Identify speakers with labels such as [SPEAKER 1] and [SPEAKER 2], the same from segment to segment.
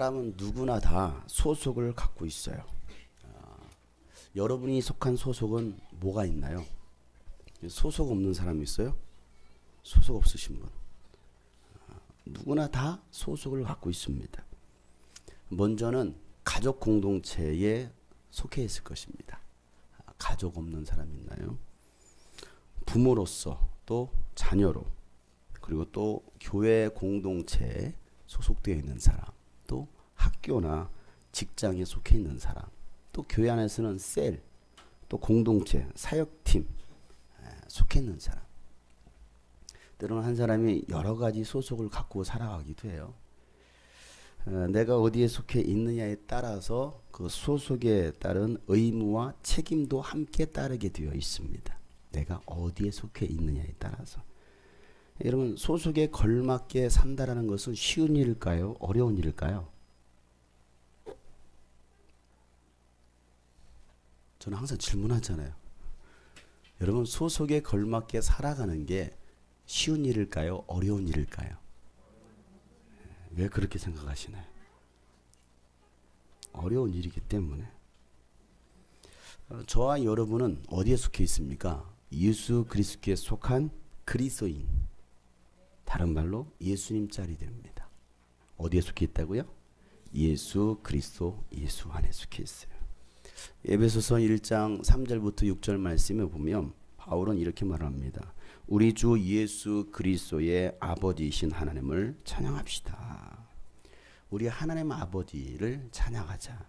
[SPEAKER 1] 사람은 누구나 다 소속을 갖고 있어요. 여러분이 속한 소속은 뭐가 있나요? 소속 없는 사람이 있어요? 소속 없으신 분. 누구나 다 소속을 갖고 있습니다. 먼저는 가족 공동체에 속해 있을 것입니다. 가족 없는 사람이 있나요? 부모로서, 또 자녀로, 그리고 또 교회 공동체에 소속되어 있는 사람, 또 학교나 직장에 속해 있는 사람, 또 교회 안에서는 셀, 또 공동체, 사역팀 속해 있는 사람. 때로는 한 사람이 여러 가지 소속을 갖고 살아가기도 해요. 내가 어디에 속해 있느냐에 따라서 그 소속에 따른 의무와 책임도 함께 따르게 되어 있습니다. 내가 어디에 속해 있느냐에 따라서. 여러분, 소속에 걸맞게 산다라는 것은 쉬운 일일까요? 어려운 일일까요? 저는 항상 질문하잖아요. 여러분, 소속에 걸맞게 살아가는 게 쉬운 일일까요? 어려운 일일까요? 왜 그렇게 생각하시나요? 어려운 일이기 때문에. 저와 여러분은 어디에 속해 있습니까? 예수 그리스도께 속한 그리스도인. 다른 말로 예수님 짤이됩니다. 어디에 속해 있다고요? 예수 그리스도, 예수 안에 속해 있어요. 에베소서 1장 3절부터 6절 말씀에 보면 바울은 이렇게 말합니다. 우리 주 예수 그리스도의 아버지이신 하나님을 찬양합시다. 우리 하나님 아버지를 찬양하자.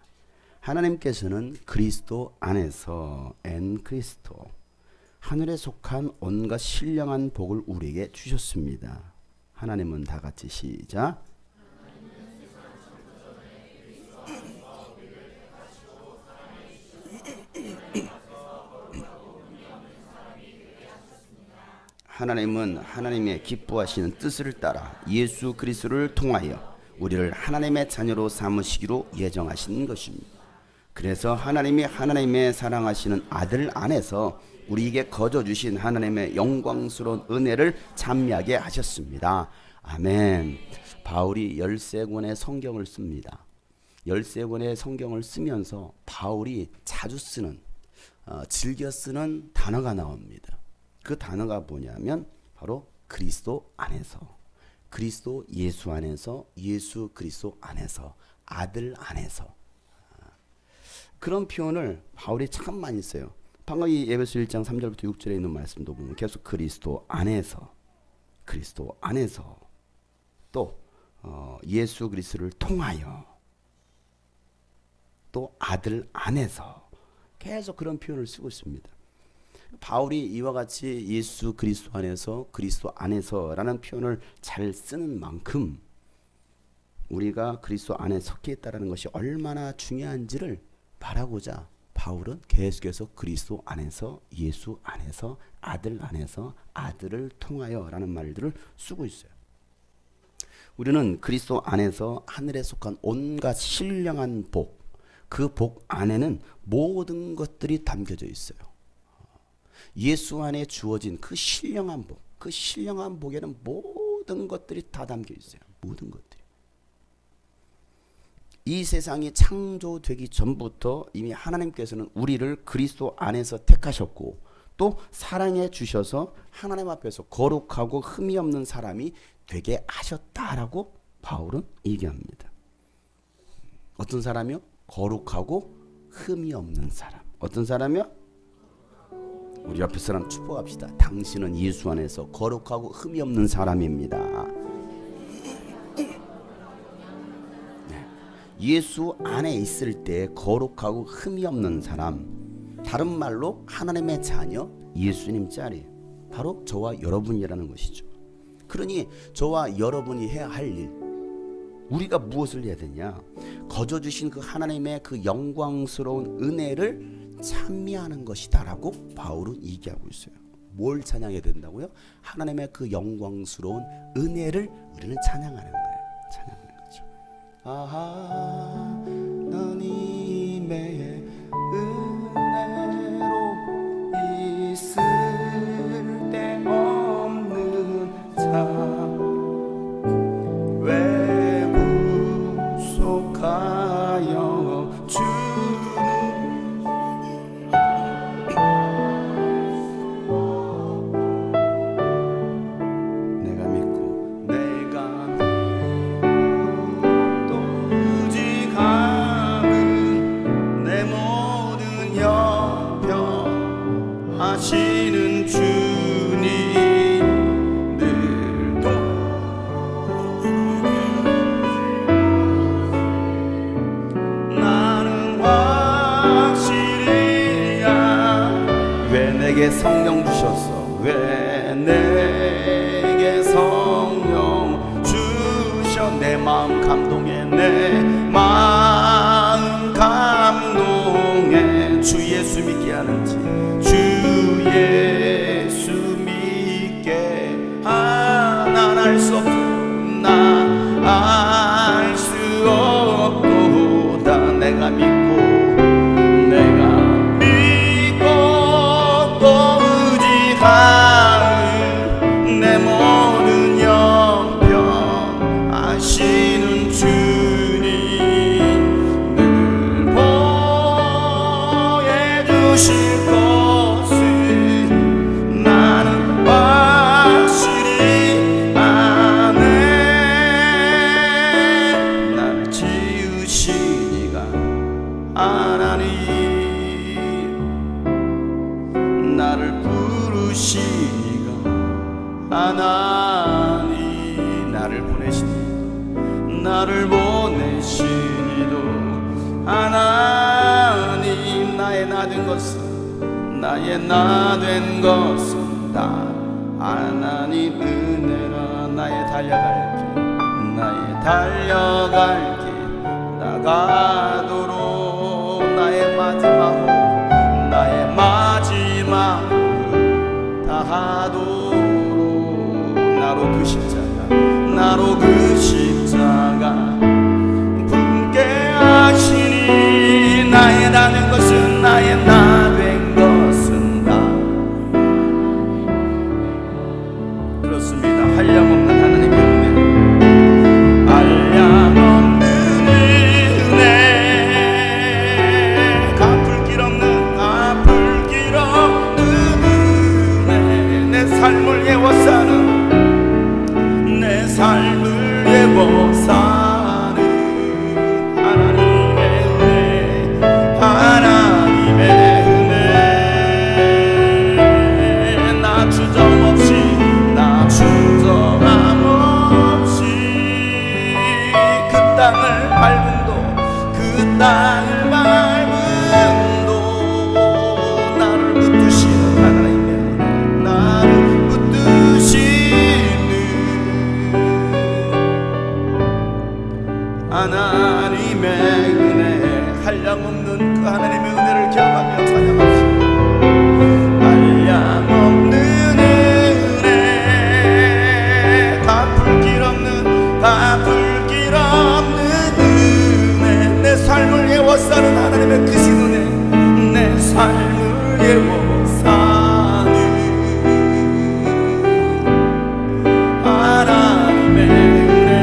[SPEAKER 1] 하나님께서는 그리스도 안에서 엔 그리스도, 하늘에 속한 온갖 신령한 복을 우리에게 주셨습니다. 하나님은 다 같이 시작. 하나님은 하나님의 기뻐하시는 뜻을 따라 예수 그리스도를 통하여 우리를 하나님의 자녀로 삼으시기로 예정하신 것입니다. 그래서 하나님이 하나님의 사랑하시는 아들 안에서 우리에게 거저 주신 하나님의 영광스러운 은혜를 찬미하게 하셨습니다. 아멘. 바울이 13권의 성경을 씁니다. 13권의 성경을 쓰면서 바울이 자주 쓰는, 즐겨 쓰는 단어가 나옵니다. 그 단어가 뭐냐면 바로 그리스도 안에서, 그리스도 예수 안에서, 예수 그리스도 안에서, 아들 안에서. 그런 표현을 바울이 참 많이 써요. 방금 이 에베소 1장 3절부터 6절에 있는 말씀도 보면 계속 그리스도 안에서, 그리스도 안에서, 또 예수 그리스도를 통하여, 또 아들 안에서 계속 그런 표현을 쓰고 있습니다. 바울이 이와 같이 예수 그리스도 안에서, 그리스도 안에서라는 표현을 잘 쓰는 만큼 우리가 그리스도 안에 속해 있다는 것이 얼마나 중요한지를 말하고자 바울은 계속해서 그리스도 안에서, 예수 안에서, 아들 안에서, 아들을 통하여 라는 말들을 쓰고 있어요. 우리는 그리스도 안에서 하늘에 속한 온갖 신령한 복, 그 복 안에는 모든 것들이 담겨져 있어요. 예수 안에 주어진 그 신령한 복, 그 신령한 복에는 모든 것들이 다 담겨 있어요. 모든 것들이. 이 세상이 창조되기 전부터 이미 하나님께서는 우리를 그리스도 안에서 택하셨고 또 사랑해 주셔서 하나님 앞에서 거룩하고 흠이 없는 사람이 되게 하셨다라고 바울은 얘기합니다. 어떤 사람이요? 거룩하고 흠이 없는 사람. 어떤 사람이요? 우리 옆에 사람 축복합시다. 당신은 예수 안에서 거룩하고 흠이 없는 사람입니다. 네. 예수 안에 있을 때 거룩하고 흠이 없는 사람, 다른 말로 하나님의 자녀, 예수님 짤이 바로 저와 여러분이라는 것이죠. 그러니 저와 여러분이 해야 할 일, 우리가 무엇을 해야 되냐? 거저 주신 그 하나님의 그 영광스러운 은혜를 찬미하는 것이다라고 바울은 얘기하고 있어요. 뭘 찬양해야 된다고요? 하나님의 그 영광스러운 은혜를 우리는 찬양하는 거예요. 찬양하는 거죠. 하나님의 은혜로 있을 데 없는 삶, 왜 구속 내게 성령 주셨어. 왜 내게 성령 주셔. 내 마음 감동해. 내 마음 감동해. 주 예수 믿게 하는지. 주 예수 믿게 난 알 수 없어. 난 알 수 없도다. 내가 믿고 또 의지하는 내 모든 영병 아시는 주님 늘 보여주실 것을 나는 확실히 아네. 나를 지으시니가 하나님, 나를 부르시니가 하나님, 나를 보내시니도 나를 보내시니도 하나님. 나의 나 된 것은 나의 나 된 것은 다 하나님 은혜라. 나의 달려갈 길 나의 달려갈 길 나가도록 나의 마지막 나의 마지막으로 다하도록 나로 그 십자가 나로 그 십자가 품게 하시니. 나의 나 된 것은 나의 나 된 것은 다 그렇습니다. 한량없는 하나님의 은혜, 한량없는 은혜, 갚을 길 없는 은혜. 내 삶을 예워 사는 내 삶을 예워 사는 하나님의 은혜, 하나님의 은혜. 나 주저없이 나 주저함 없이 그 땅을 밟은도 그 땅을 밟은도 나를 붙드시는 하나님의 은혜, 나를 붙드시는 하나님의 은혜. 한량없는 그 하나님의 은혜를 기억하며 찬양합시다. 한량없는 은혜, 갚을 길 없는 은혜. 내 삶을 예워 사는 하나님의 크신 은혜, 내 삶을 예워 사는 하나님의 은혜.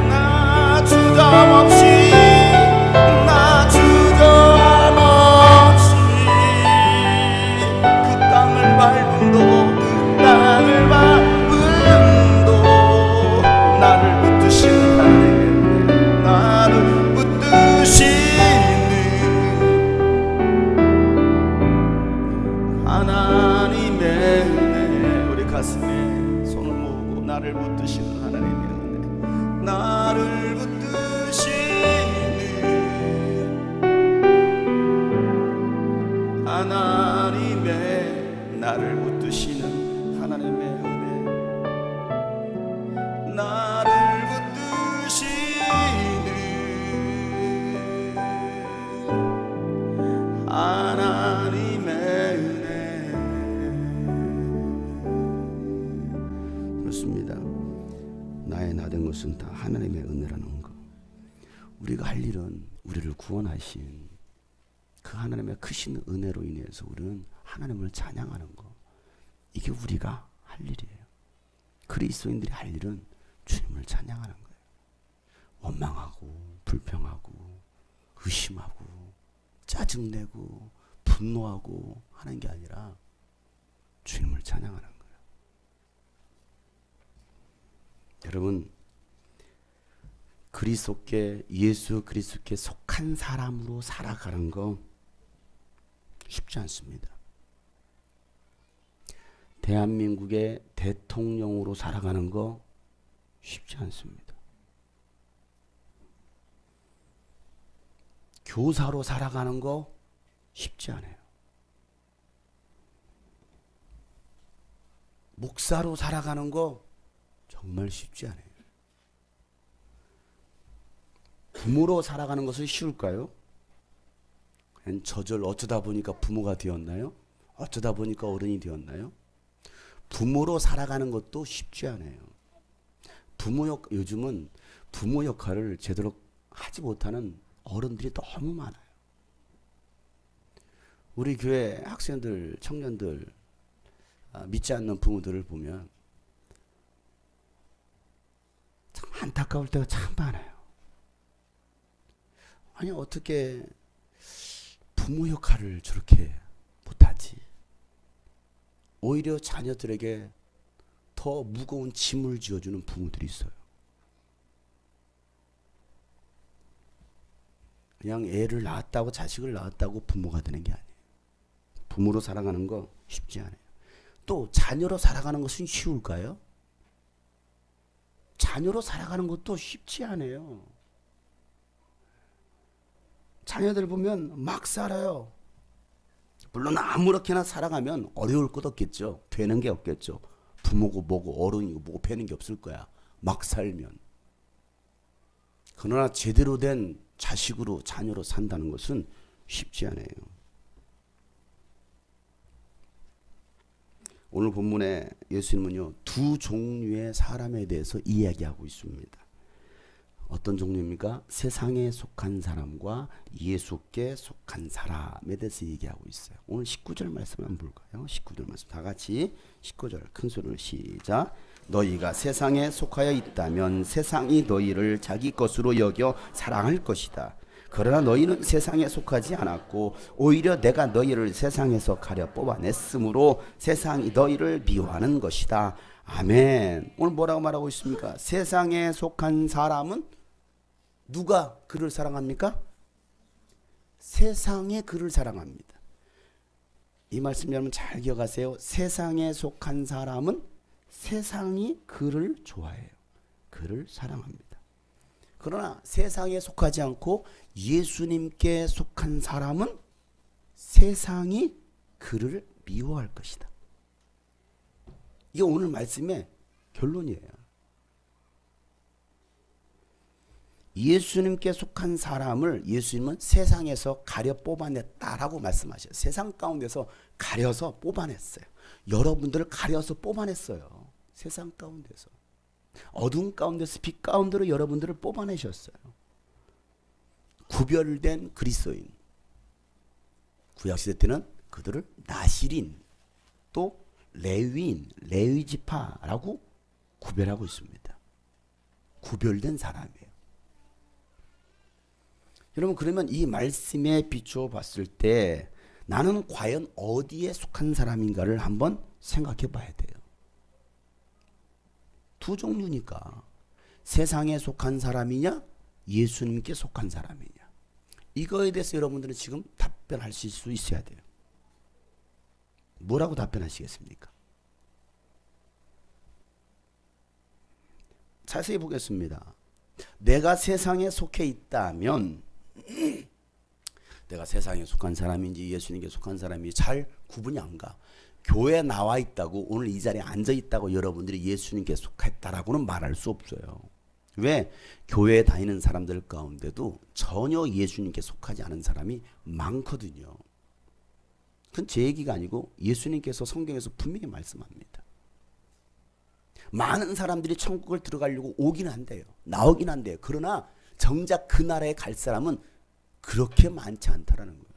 [SPEAKER 1] 나 주저함 없이 그 땅을 밟은도 나를 붙드시는 하나님의 은혜, 나를 붙드시는 하나님의 은혜. 우리 가슴에 손을 모으고 나를 붙드시는 하나님의 은혜, 나를 붙드시는 하나님의, 나를 붙드시는 하나님의 은혜, 나를 붙드시는 하나님의 은혜. 그렇습니다. 나의 나 된 것은 다 하나님의 은혜라는 것. 우리가 할 일은 우리를 구원하신 그 하나님의 크신 은혜로 인해서 우리는 하나님을 찬양하는 것. 이게 우리가 할 일이에요. 그리스도인들이 할 일은 주님을 찬양하는 거예요. 원망하고 불평하고 의심하고 짜증내고 분노하고 하는 게 아니라 주님을 찬양하는 거예요. 여러분, 그리스도께, 예수 그리스도께 속한 사람으로 살아가는 거 쉽지 않습니다. 대한민국의 대통령으로 살아가는 거 쉽지 않습니다. 교사로 살아가는 거 쉽지 않아요. 목사로 살아가는 거 정말 쉽지 않아요. 부모로 살아가는 것은 쉬울까요? 저절 어쩌다 보니까 부모가 되었나요? 어쩌다 보니까 어른이 되었나요? 부모로 살아가는 것도 쉽지 않아요. 요즘은 부모 역할을 제대로 하지 못하는 어른들이 너무 많아요. 우리 교회 학생들, 청년들, 믿지 않는 부모들을 보면 참 안타까울 때가 참 많아요. 아니 어떻게 부모 역할을 저렇게 못하지? 오히려 자녀들에게 더 무거운 짐을 지어주는 부모들이 있어요. 그냥 애를 낳았다고 자식을 낳았다고 부모가 되는 게 아니에요. 부모로 살아가는 거 쉽지 않아요. 또 자녀로 살아가는 것은 쉬울까요? 자녀로 살아가는 것도 쉽지 않아요. 자녀들 보면 막 살아요. 물론 아무렇게나 살아가면 어려울 것 없겠죠. 되는 게 없겠죠. 부모고 뭐고 어른이고 뭐고 배는 게 없을 거야. 막 살면. 그러나 제대로 된 자식으로 자녀로 산다는 것은 쉽지 않아요. 오늘 본문에 예수님은요, 두 종류의 사람에 대해서 이야기하고 있습니다. 어떤 종류입니까? 세상에 속한 사람과 예수께 속한 사람에 대해서 얘기하고 있어요. 오늘 19절 말씀 한번 볼까요? 19절 말씀 다 같이 19절 큰 소리로 시작. 너희가 세상에 속하여 있다면 세상이 너희를 자기 것으로 여겨 사랑할 것이다. 그러나 너희는 세상에 속하지 않았고 오히려 내가 너희를 세상에서 가려 뽑아냈으므로 세상이 너희를 미워하는 것이다. 아멘. 오늘 뭐라고 말하고 있습니까? 세상에 속한 사람은 누가 그를 사랑합니까? 세상이 그를 사랑합니다. 이 말씀 여러분 잘 기억하세요. 세상에 속한 사람은 세상이 그를 좋아해요. 그를 사랑합니다. 그러나 세상에 속하지 않고 예수님께 속한 사람은 세상이 그를 미워할 것이다. 이게 오늘 말씀의 결론이에요. 예수님께 속한 사람을 예수님은 세상에서 가려 뽑아냈다라고 말씀하셔요. 세상 가운데서 가려서 뽑아냈어요. 여러분들을 가려서 뽑아냈어요. 세상 가운데서. 어두운 가운데서 빛 가운데로 여러분들을 뽑아내셨어요. 구별된 그리스도인. 구약시대 때는 그들을 나시린, 또 레위인, 레위지파라고 구별하고 있습니다. 구별된 사람이에요. 여러분, 그러면 이 말씀에 비추어 봤을 때 나는 과연 어디에 속한 사람인가를 한번 생각해 봐야 돼요. 두 종류니까. 세상에 속한 사람이냐, 예수님께 속한 사람이냐. 이거에 대해서 여러분들은 지금 답변하실 수 있어야 돼요. 뭐라고 답변하시겠습니까? 자세히 보겠습니다. 내가 세상에 속해 있다면 내가 세상에 속한 사람인지 예수님께 속한 사람인지 잘 구분이 안 가. 교회에 나와 있다고 오늘 이 자리에 앉아 있다고 여러분들이 예수님께 속했다라고는 말할 수 없어요. 왜? 교회에 다니는 사람들 가운데도 전혀 예수님께 속하지 않은 사람이 많거든요. 그건 제 얘기가 아니고 예수님께서 성경에서 분명히 말씀합니다. 많은 사람들이 천국을 들어가려고 오긴 한대요. 나오긴 한대요. 그러나 정작 그 나라에 갈 사람은 그렇게 많지 않다라는 거예요.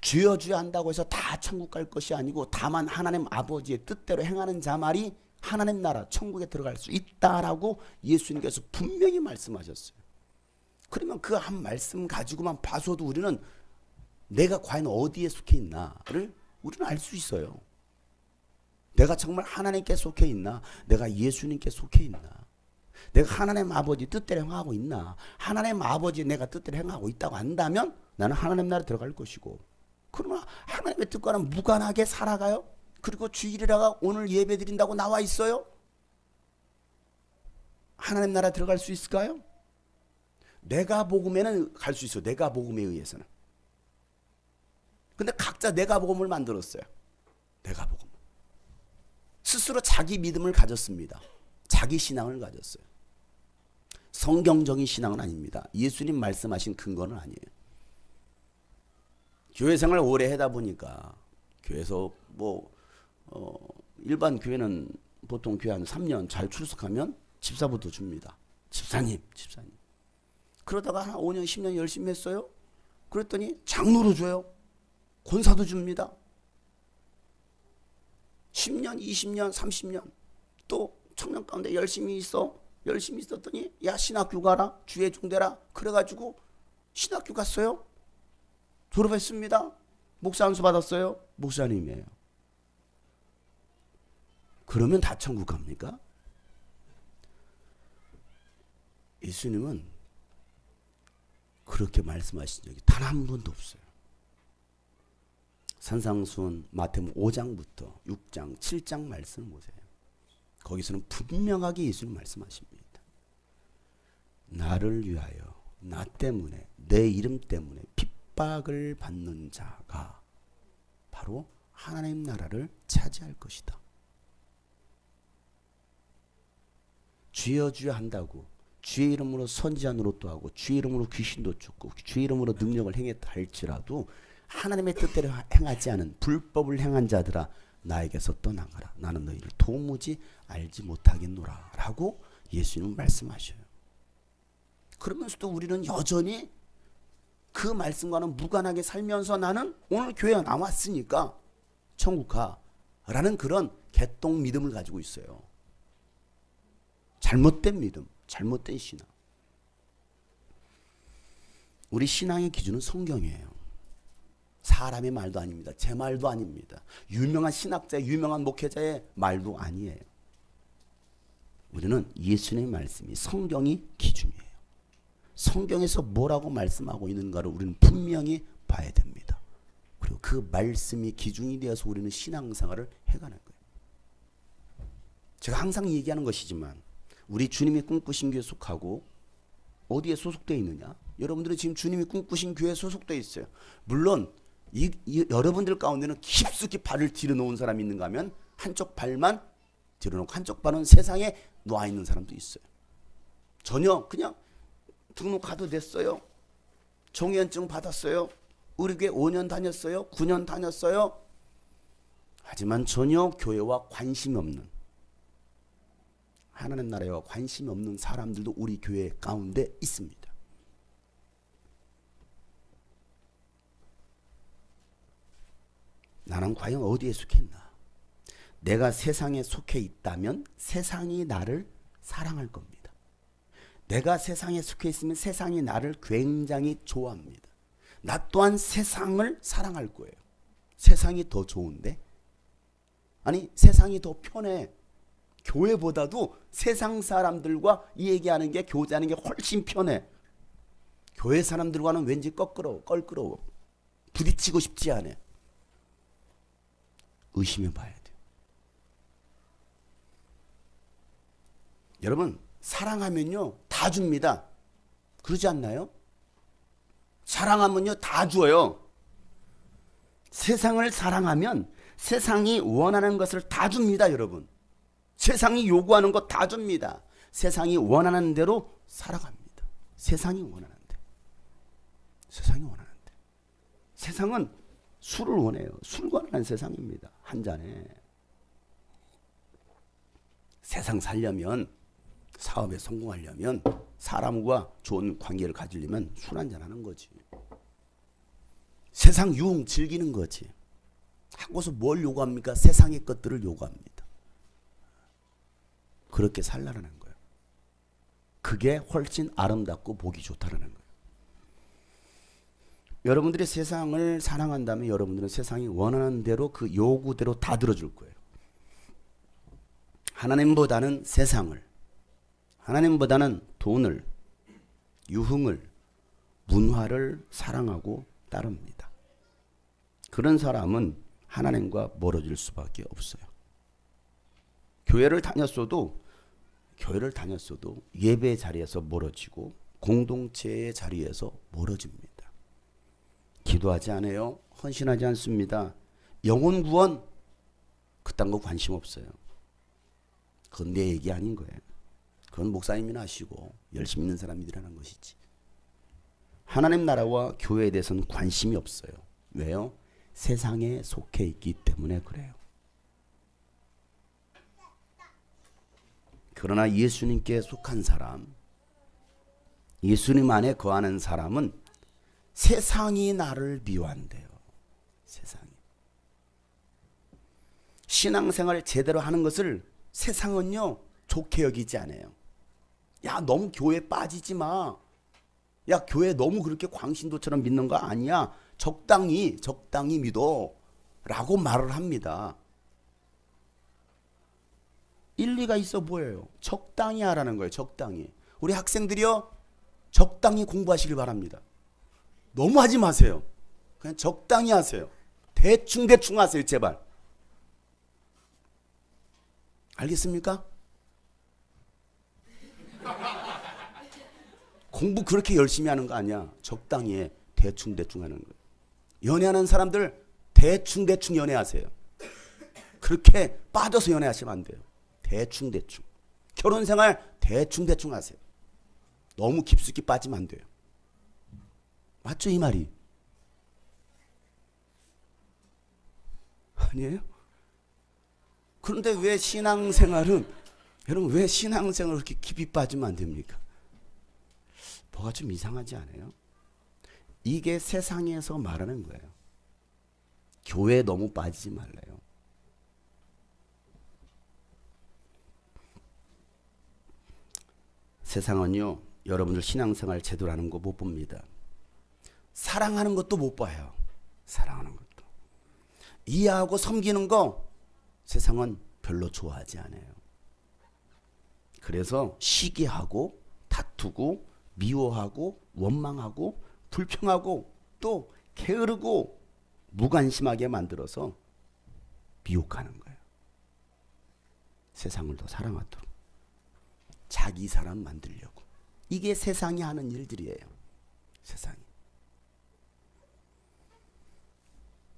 [SPEAKER 1] 주여 주여 한다고 해서 다 천국 갈 것이 아니고 다만 하나님 아버지의 뜻대로 행하는 자만이 하나님 나라 천국에 들어갈 수 있다라고 예수님께서 분명히 말씀하셨어요. 그러면 그 한 말씀 가지고만 봐서도 우리는 내가 과연 어디에 속해 있나를 우리는 알 수 있어요. 내가 정말 하나님께 속해 있나? 내가 예수님께 속해 있나? 내가 하나님 아버지 뜻대로 행하고 있나? 하나님 아버지 내가 뜻대로 행하고 있다고 한다면 나는 하나님 나라에 들어갈 것이고, 그러나 하나님의 뜻과는 무관하게 살아가요? 그리고 주일이라가 오늘 예배 드린다고 나와 있어요? 하나님 나라 들어갈 수 있을까요? 내가 복음에는 갈 수 있어요. 내가 복음에 의해서는. 근데 각자 내가복음을 만들었어요. 내가복음. 스스로 자기 믿음을 가졌습니다. 자기 신앙을 가졌어요. 성경적인 신앙은 아닙니다. 예수님 말씀하신 근거는 아니에요. 교회 생활 오래 하다 보니까 교회에서 일반 교회는 보통 교회 한 3년 잘 출석하면 집사부터 줍니다. 집사님. 그러다가 한 5년, 10년 열심히 했어요. 그랬더니 장로로 줘요. 권사도 줍니다. 10년, 20년, 30년 또 청년 가운데 열심히 있었더니 야 신학교 가라. 주의 종되라. 그래가지고 신학교 갔어요. 졸업했습니다. 목사 안수 받았어요. 목사님이에요. 그러면 다 천국 갑니까? 예수님은 그렇게 말씀하신 적이 단 한 번도 없어요. 산상수훈 마태복음 5장부터 6장, 7장 말씀을 보세요. 거기서는 분명하게 예수님 말씀하십니다. 나를 위하여 나 때문에 내 이름 때문에 핍박을 받는 자가 바로 하나님 나라를 차지할 것이다. 주여 주여 한다고 주의 이름으로 선지자 노릇도 하고 주의 이름으로 귀신도 쫓고 주의 이름으로 능력을 행했다 할지라도 하나님의 뜻대로 행하지 않은 불법을 행한 자들아 나에게서 떠나가라. 나는 너희를 도무지 알지 못하겠노라 라고 예수님은 말씀하셔요. 그러면서도 우리는 여전히 그 말씀과는 무관하게 살면서 나는 오늘 교회에 나왔으니까 천국 가라는 그런 개똥 믿음을 가지고 있어요. 잘못된 믿음, 잘못된 신앙. 우리 신앙의 기준은 성경이에요. 사람의 말도 아닙니다. 제 말도 아닙니다. 유명한 신학자, 유명한 목회자의 말도 아니에요. 우리는 예수님의 말씀이 성경이 기준이에요. 성경에서 뭐라고 말씀하고 있는가를 우리는 분명히 봐야 됩니다. 그리고 그 말씀이 기준이 되어서 우리는 신앙생활을 해가는 거예요. 제가 항상 얘기하는 것이지만 우리 주님이 꿈꾸신 교회에 속하고 어디에 소속되어 있느냐? 여러분들은 지금 주님이 꿈꾸신 교회에 소속되어 있어요. 물론 여러분들 가운데는 깊숙이 발을 들여놓은 사람이 있는가 하면 한쪽 발만 들여놓고 한쪽 발은 세상에 놓아 있는 사람도 있어요. 전혀 그냥 등록카드 냈어요. 종연증 받았어요. 우리 교회 5년 다녔어요. 9년 다녔어요. 하지만 전혀 교회와 관심이 없는, 하나님 나라와 관심이 없는 사람들도 우리 교회 가운데 있습니다. 나는 과연 어디에 속했나? 내가 세상에 속해 있다면 세상이 나를 사랑할 겁니다. 내가 세상에 속해 있으면 세상이 나를 굉장히 좋아합니다. 나 또한 세상을 사랑할 거예요. 세상이 더 좋은데? 아니 세상이 더 편해. 교회보다도 세상 사람들과 얘기하는 게, 교제하는 게 훨씬 편해. 교회 사람들과는 왠지 껄끄러워. 부딪히고 싶지 않아. 의심해 봐야 돼요. 여러분 사랑하면요 다 줍니다. 그러지 않나요? 사랑하면요 다 줘요. 세상을 사랑하면 세상이 원하는 것을 다 줍니다. 여러분 세상이 요구하는 것 다 줍니다. 세상이 원하는 대로 살아갑니다. 세상이 원하는 대. 세상은 술을 원해요. 술과 원하는 세상입니다. 한 잔에. 세상 살려면, 사업에 성공하려면, 사람과 좋은 관계를 가지려면 술 한잔 하는 거지. 세상 유흥 즐기는 거지. 하고서 뭘 요구합니까? 세상의 것들을 요구합니다. 그렇게 살라는 거예요. 그게 훨씬 아름답고 보기 좋다라는 거예요. 여러분들이 세상을 사랑한다면 여러분들은 세상이 원하는 대로 그 요구대로 다 들어줄 거예요. 하나님보다는 세상을, 하나님보다는 돈을, 유흥을, 문화를 사랑하고 따릅니다. 그런 사람은 하나님과 멀어질 수밖에 없어요. 교회를 다녔어도 예배 자리에서 멀어지고 공동체의 자리에서 멀어집니다. 기도하지 않아요. 헌신하지 않습니다. 영혼 구원 그딴 거 관심 없어요. 그건 내 얘기 아닌 거예요. 그건 목사님이나 하시고 열심히 있는 사람들이 하는 것이지. 하나님 나라와 교회에 대해서는 관심이 없어요. 왜요? 세상에 속해 있기 때문에 그래요. 그러나 예수님께 속한 사람, 예수님 안에 거하는 사람은 세상이 나를 미워한대요. 세상이. 신앙생활 제대로 하는 것을 세상은요 좋게 여기지 않아요. 야, 너무 교회 빠지지 마. 야, 교회 너무 그렇게 광신도처럼 믿는 거 아니야. 적당히 믿어 라고 말을 합니다. 일리가 있어 보여요. 적당히 하라는 거예요. 적당히. 우리 학생들이요 적당히 공부하시길 바랍니다. 너무 하지 마세요. 그냥 적당히 하세요. 대충 하세요. 제발. 알겠습니까? 공부 그렇게 열심히 하는 거 아니야. 적당히 해. 대충 하는 거예요. 연애하는 사람들 대충 연애하세요. 그렇게 빠져서 연애하시면 안 돼요. 대충. 결혼생활 대충 하세요. 너무 깊숙이 빠지면 안 돼요. 맞죠, 이 말이? 아니에요? 그런데 왜 신앙생활은, 여러분 왜 신앙생활을 그렇게 깊이 빠지면 안 됩니까? 뭐가 좀 이상하지 않아요? 이게 세상에서 말하는 거예요. 교회에 너무 빠지지 말래요. 세상은요 여러분들 신앙생활 제대로 하는 거 못 봅니다. 사랑하는 것도 못 봐요. 사랑하는 것도. 이해하고 섬기는 거 세상은 별로 좋아하지 않아요. 그래서 시기하고 다투고 미워하고 원망하고 불평하고 또 게으르고 무관심하게 만들어서 미혹하는 거예요. 세상을 더 사랑하도록. 자기 사람 만들려고. 이게 세상이 하는 일들이에요. 세상이.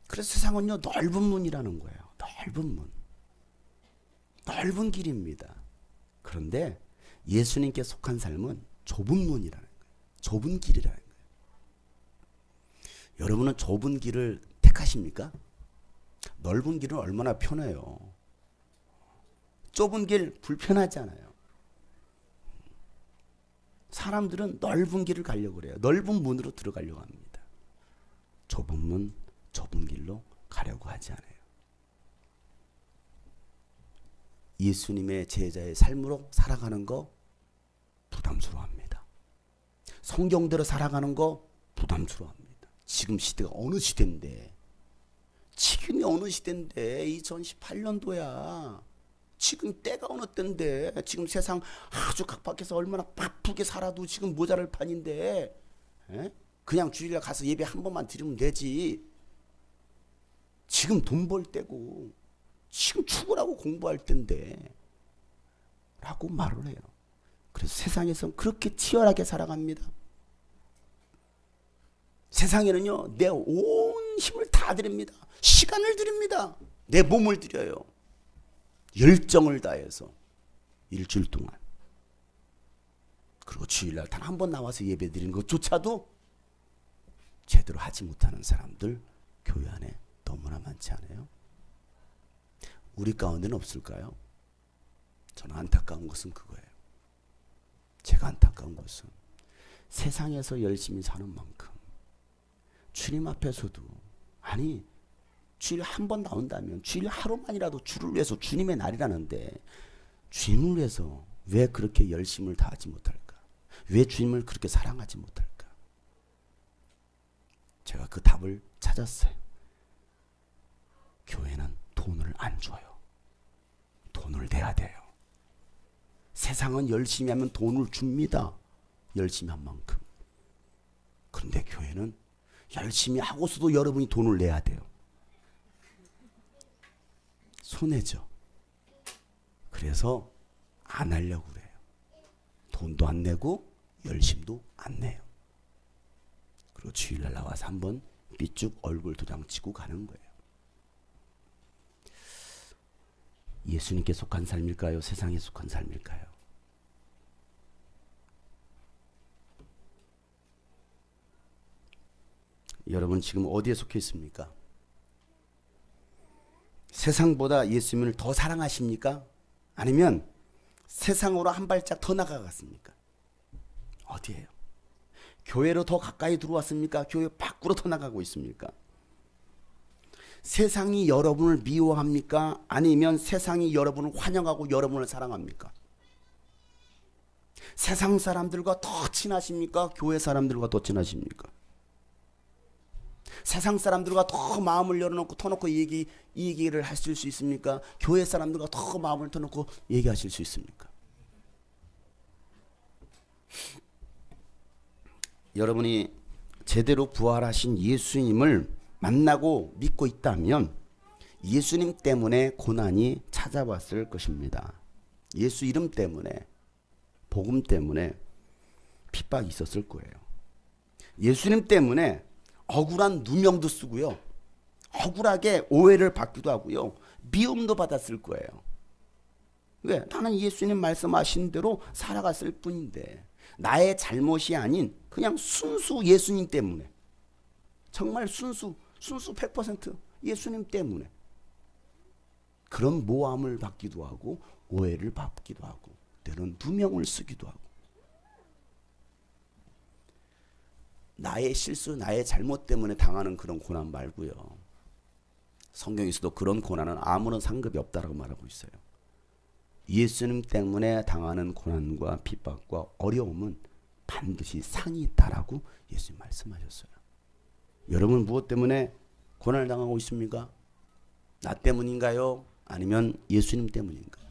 [SPEAKER 1] 그래서 세상은요 넓은 문이라는 거예요. 넓은 문. 넓은 길입니다. 그런데 예수님께 속한 삶은 좁은 문이라는 거예요. 좁은 길이라는 거예요. 여러분은 좁은 길을 택하십니까? 넓은 길은 얼마나 편해요. 좁은 길 불편하잖아요. 사람들은 넓은 길을 가려고 그래요. 넓은 문으로 들어가려고 합니다. 좁은 문, 좁은 길로 가려고 하지 않아요. 예수님의 제자의 삶으로 살아가는 거 부담스러워합니다. 성경대로 살아가는 거 부담스러워합니다. 지금 시대가 어느 시대인데, 지금이 어느 시대인데 2018년도야. 지금 때가 어느 때인데, 지금 세상 아주 각박해서 얼마나 바쁘게 살아도 지금 모자랄 판인데, 그냥 주일날 가서 예배 한 번만 드리면 되지. 지금 돈 벌 때고 지금 죽으라고 공부할 때인데 라고 말을 해요. 그래서 세상에서는 그렇게 치열하게 살아갑니다. 세상에는요 내 온 힘을 다 드립니다. 시간을 드립니다. 내 몸을 드려요. 열정을 다해서 일주일 동안. 그리고 주일날 단 한 번 나와서 예배 드리는 것조차도 제대로 하지 못하는 사람들 교회 안에 너무나 많지 않아요? 우리 가운데는 없을까요? 저는 안타까운 것은 그거예요. 제가 안타까운 것은 세상에서 열심히 사는 만큼 주님 앞에서도, 아니 주일 한 번 나온다면 주일 하루만이라도 주를 위해서, 주님의 날이라는데 주님을 위해서 왜 그렇게 열심을 다하지 못할까? 왜 주님을 그렇게 사랑하지 못할까? 제가 그 답을 찾았어요. 교회는 돈을 안 줘요. 돈을 내야 돼요. 세상은 열심히 하면 돈을 줍니다. 열심히 한 만큼. 그런데 교회는 열심히 하고서도 여러분이 돈을 내야 돼요. 손해죠. 그래서 안 하려고 그래요. 돈도 안 내고 열심도 안 내요. 그리고 주일날 나와서 한번 삐쭉 얼굴 도장치고 가는 거예요. 예수님께 속한 삶일까요? 세상에 속한 삶일까요? 여러분 지금 어디에 속해 있습니까? 세상보다 예수님을 더 사랑하십니까? 아니면 세상으로 한 발짝 더 나아갔습니까? 어디예요? 교회로 더 가까이 들어왔습니까? 교회 밖으로 더 나가고 있습니까? 세상이 여러분을 미워합니까? 아니면 세상이 여러분을 환영하고 여러분을 사랑합니까? 세상 사람들과 더 친하십니까? 교회 사람들과 더 친하십니까? 세상 사람들과 더 마음을 열어놓고 터놓고 이 얘기를 하실 수 있습니까? 교회 사람들과 더 마음을 터놓고 얘기하실 수 있습니까? 여러분이 제대로 부활하신 예수님을 만나고 믿고 있다면 예수님 때문에 고난이 찾아왔을 것입니다. 예수 이름 때문에, 복음 때문에 핍박이 있었을 거예요. 예수님 때문에 억울한 누명도 쓰고요. 억울하게 오해를 받기도 하고요. 미움도 받았을 거예요. 왜? 나는 예수님 말씀하신 대로 살아갔을 뿐인데 나의 잘못이 아닌 그냥 순수 예수님 때문에, 정말 순수 100% 예수님 때문에 그런 모함을 받기도 하고 오해를 받기도 하고 때로는 누명을 쓰기도 하고, 나의 실수, 나의 잘못 때문에 당하는 그런 고난 말고요. 성경에서도 그런 고난은 아무런 상급이 없다라고 말하고 있어요. 예수님 때문에 당하는 고난과 핍박과 어려움은 반드시 상이 있다라고 예수님 말씀하셨어요. 여러분 무엇 때문에 고난을 당하고 있습니까? 나 때문인가요? 아니면 예수님 때문인가요?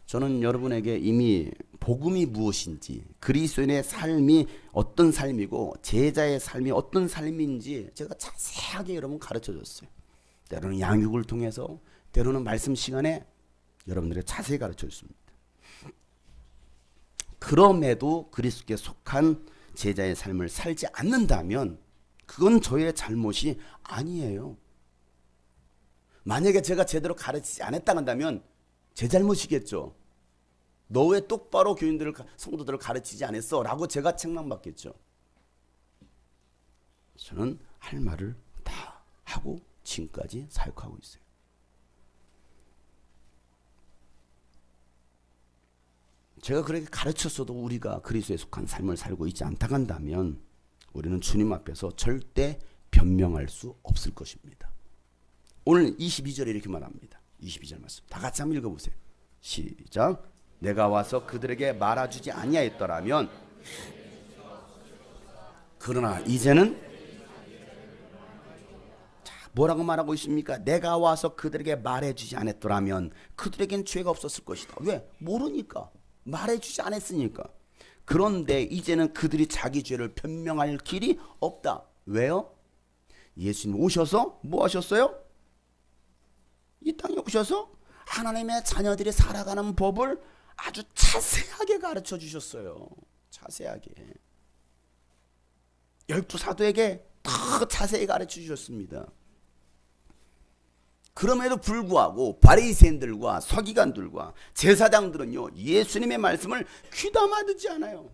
[SPEAKER 1] 저는 여러분에게 이미 복음이 무엇인지, 그리스도인의 삶이 어떤 삶이고 제자의 삶이 어떤 삶인지 제가 자세하게 여러분 가르쳐 줬어요. 때로는 양육을 통해서, 때로는 말씀 시간에 여러분들에게 자세히 가르쳐 줬습니다. 그럼에도 그리스도께 속한 제자의 삶을 살지 않는다면 그건 저의 잘못이 아니에요. 만약에 제가 제대로 가르치지 않았다 한다면 제 잘못이겠죠. 너 왜 똑바로 교인들을, 성도들을 가르치지 않았어? 라고 제가 책망받겠죠. 저는 할 말을 다 하고 지금까지 사역하고 있어요. 제가 그렇게 가르쳤어도 우리가 그리스도에 속한 삶을 살고 있지 않다 한다면 우리는 주님 앞에서 절대 변명할 수 없을 것입니다. 오늘 22절에 이렇게 말합니다. 22절 말씀 다 같이 한번 읽어보세요. 시작. 내가 와서 그들에게 말아주지 아니하였더라면, 그러나 이제는, 자, 뭐라고 말하고 있습니까? 내가 와서 그들에게 말해주지 않았더라면 그들에겐 죄가 없었을 것이다. 왜? 모르니까. 말해주지 않았으니까. 그런데 이제는 그들이 자기 죄를 변명할 길이 없다. 왜요? 예수님 오셔서 뭐 하셨어요? 이 땅에 오셔서 하나님의 자녀들이 살아가는 법을 아주 자세하게 가르쳐 주셨어요. 자세하게. 12 사도에게 더 자세히 가르쳐 주셨습니다. 그럼에도 불구하고 바리새인들과 서기관들과 제사장들은요, 예수님의 말씀을 귀담아 듣지 않아요.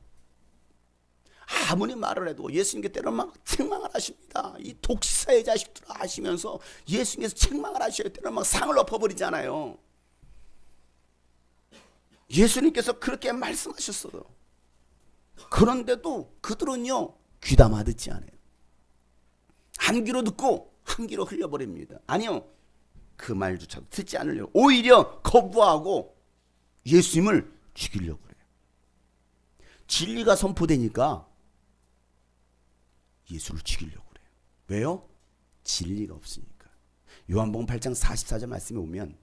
[SPEAKER 1] 아무리 말을 해도 예수님께 때로는 막 책망을 하십니다. 이 독사의 자식들아 하시면서 예수님께서 책망을 하셔야 때로는 막 상을 엎어버리잖아요. 예수님께서 그렇게 말씀하셨어요. 그런데도 그들은요, 귀담아 듣지 않아요. 한 귀로 듣고 한 귀로 흘려버립니다. 아니요, 그 말조차도 듣지 않으려고 오히려 거부하고 예수님을 죽이려고 그래요. 진리가 선포되니까 예수를 죽이려고 그래요. 왜요? 진리가 없으니까. 요한복음 8장 44절 말씀에 오면